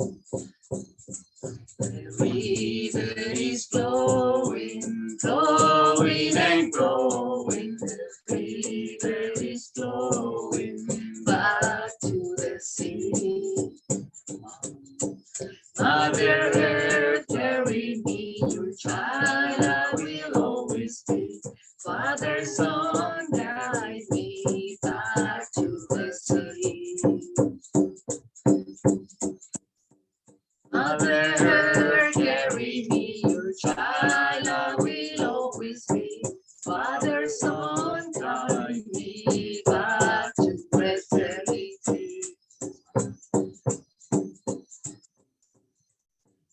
The river is flowing, flowing and growing. The river is flowing back to the sea. Mother Earth, carry me, your child I will always be. Father, Son, guide me back to the sea. Mother Earth, carry me, your child I will always be. Father, Son, guide me back to eternity.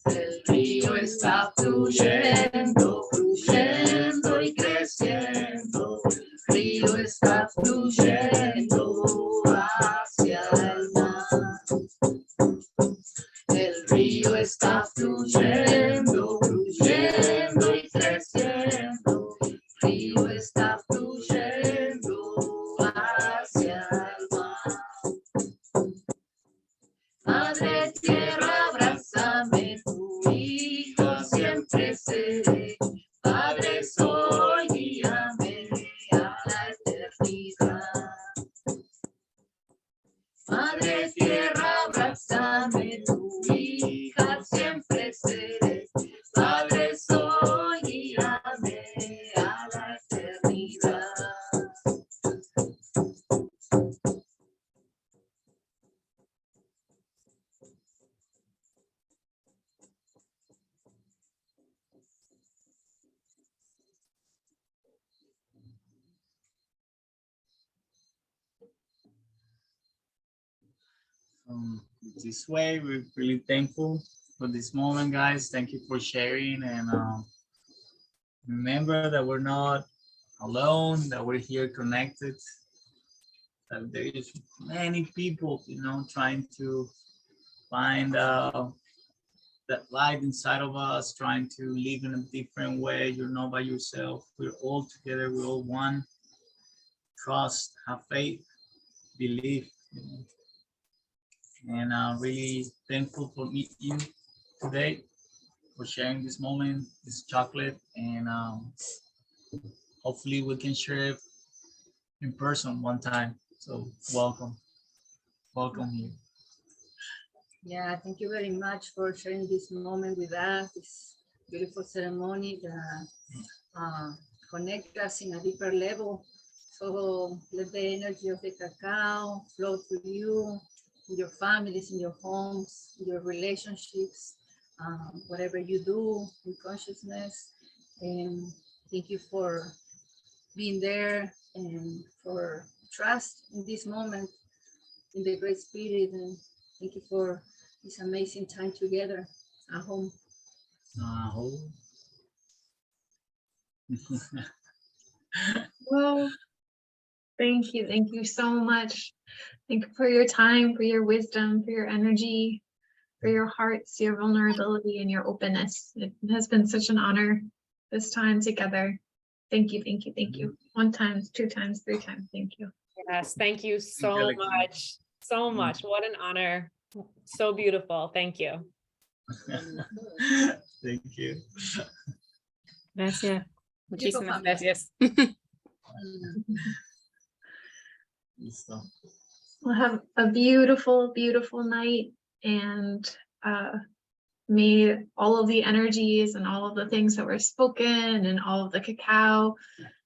El río está fluyendo, fluyendo y creciendo. El río está fluyendo hacia el mar. El río está fluyendo, fluyendo y creciendo. El río está fluyendo hacia el mar. Madre tierra, abrázame, tu hijo siempre seré. Padre soy, guíame a la eternidad. Madre tierra, abrázame, tu hija siempre seré. Padre soy, guíame a la eternidad. This way, we're really thankful for this moment, guys. Thank you for sharing, and remember that we're not alone, that we're here connected, that there is many people, trying to find that light inside of us, trying to live in a different way. You're not by yourself. We're all together. We're all one. Trust, have faith, believe. And I'm really thankful for meeting you today, for sharing this moment, this chocolate, and hopefully we can share it in person one time. So welcome here. Yeah, thank you very much for sharing this moment with us, this beautiful ceremony that connect us in a deeper level. So let the energy of the cacao flow through you, in your families, in your homes, in your relationships, whatever you do in consciousness. And thank you for being there and for trust in this moment, in the Great Spirit. And thank you for this amazing time together at home. Well, thank you. Thank you so much. Thank you for your time, for your wisdom, for your energy, for your hearts, your vulnerability, and your openness. It has been such an honor this time together. Thank you, thank you, thank you. 1 time, 2 times, 3 times. Thank you. Yes, thank you so much. So much. What an honor. So beautiful. Thank you. Thank you. Gracias. Muchísimas gracias. Listo. We'll have a beautiful, beautiful night, and may all of the energies and all of the things that were spoken and all of the cacao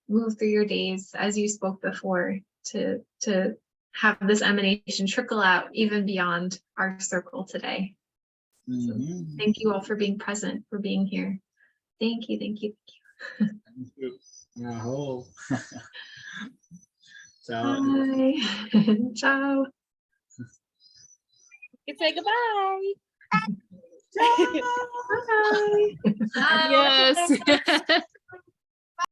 move through your days as you spoke before, to have this emanation trickle out even beyond our circle today. So thank you all for being present, for being here. Thank you, thank you, thank you. Thank you. Aho. Ciao. Bye. Ciao. You say goodbye. Bye. Yes.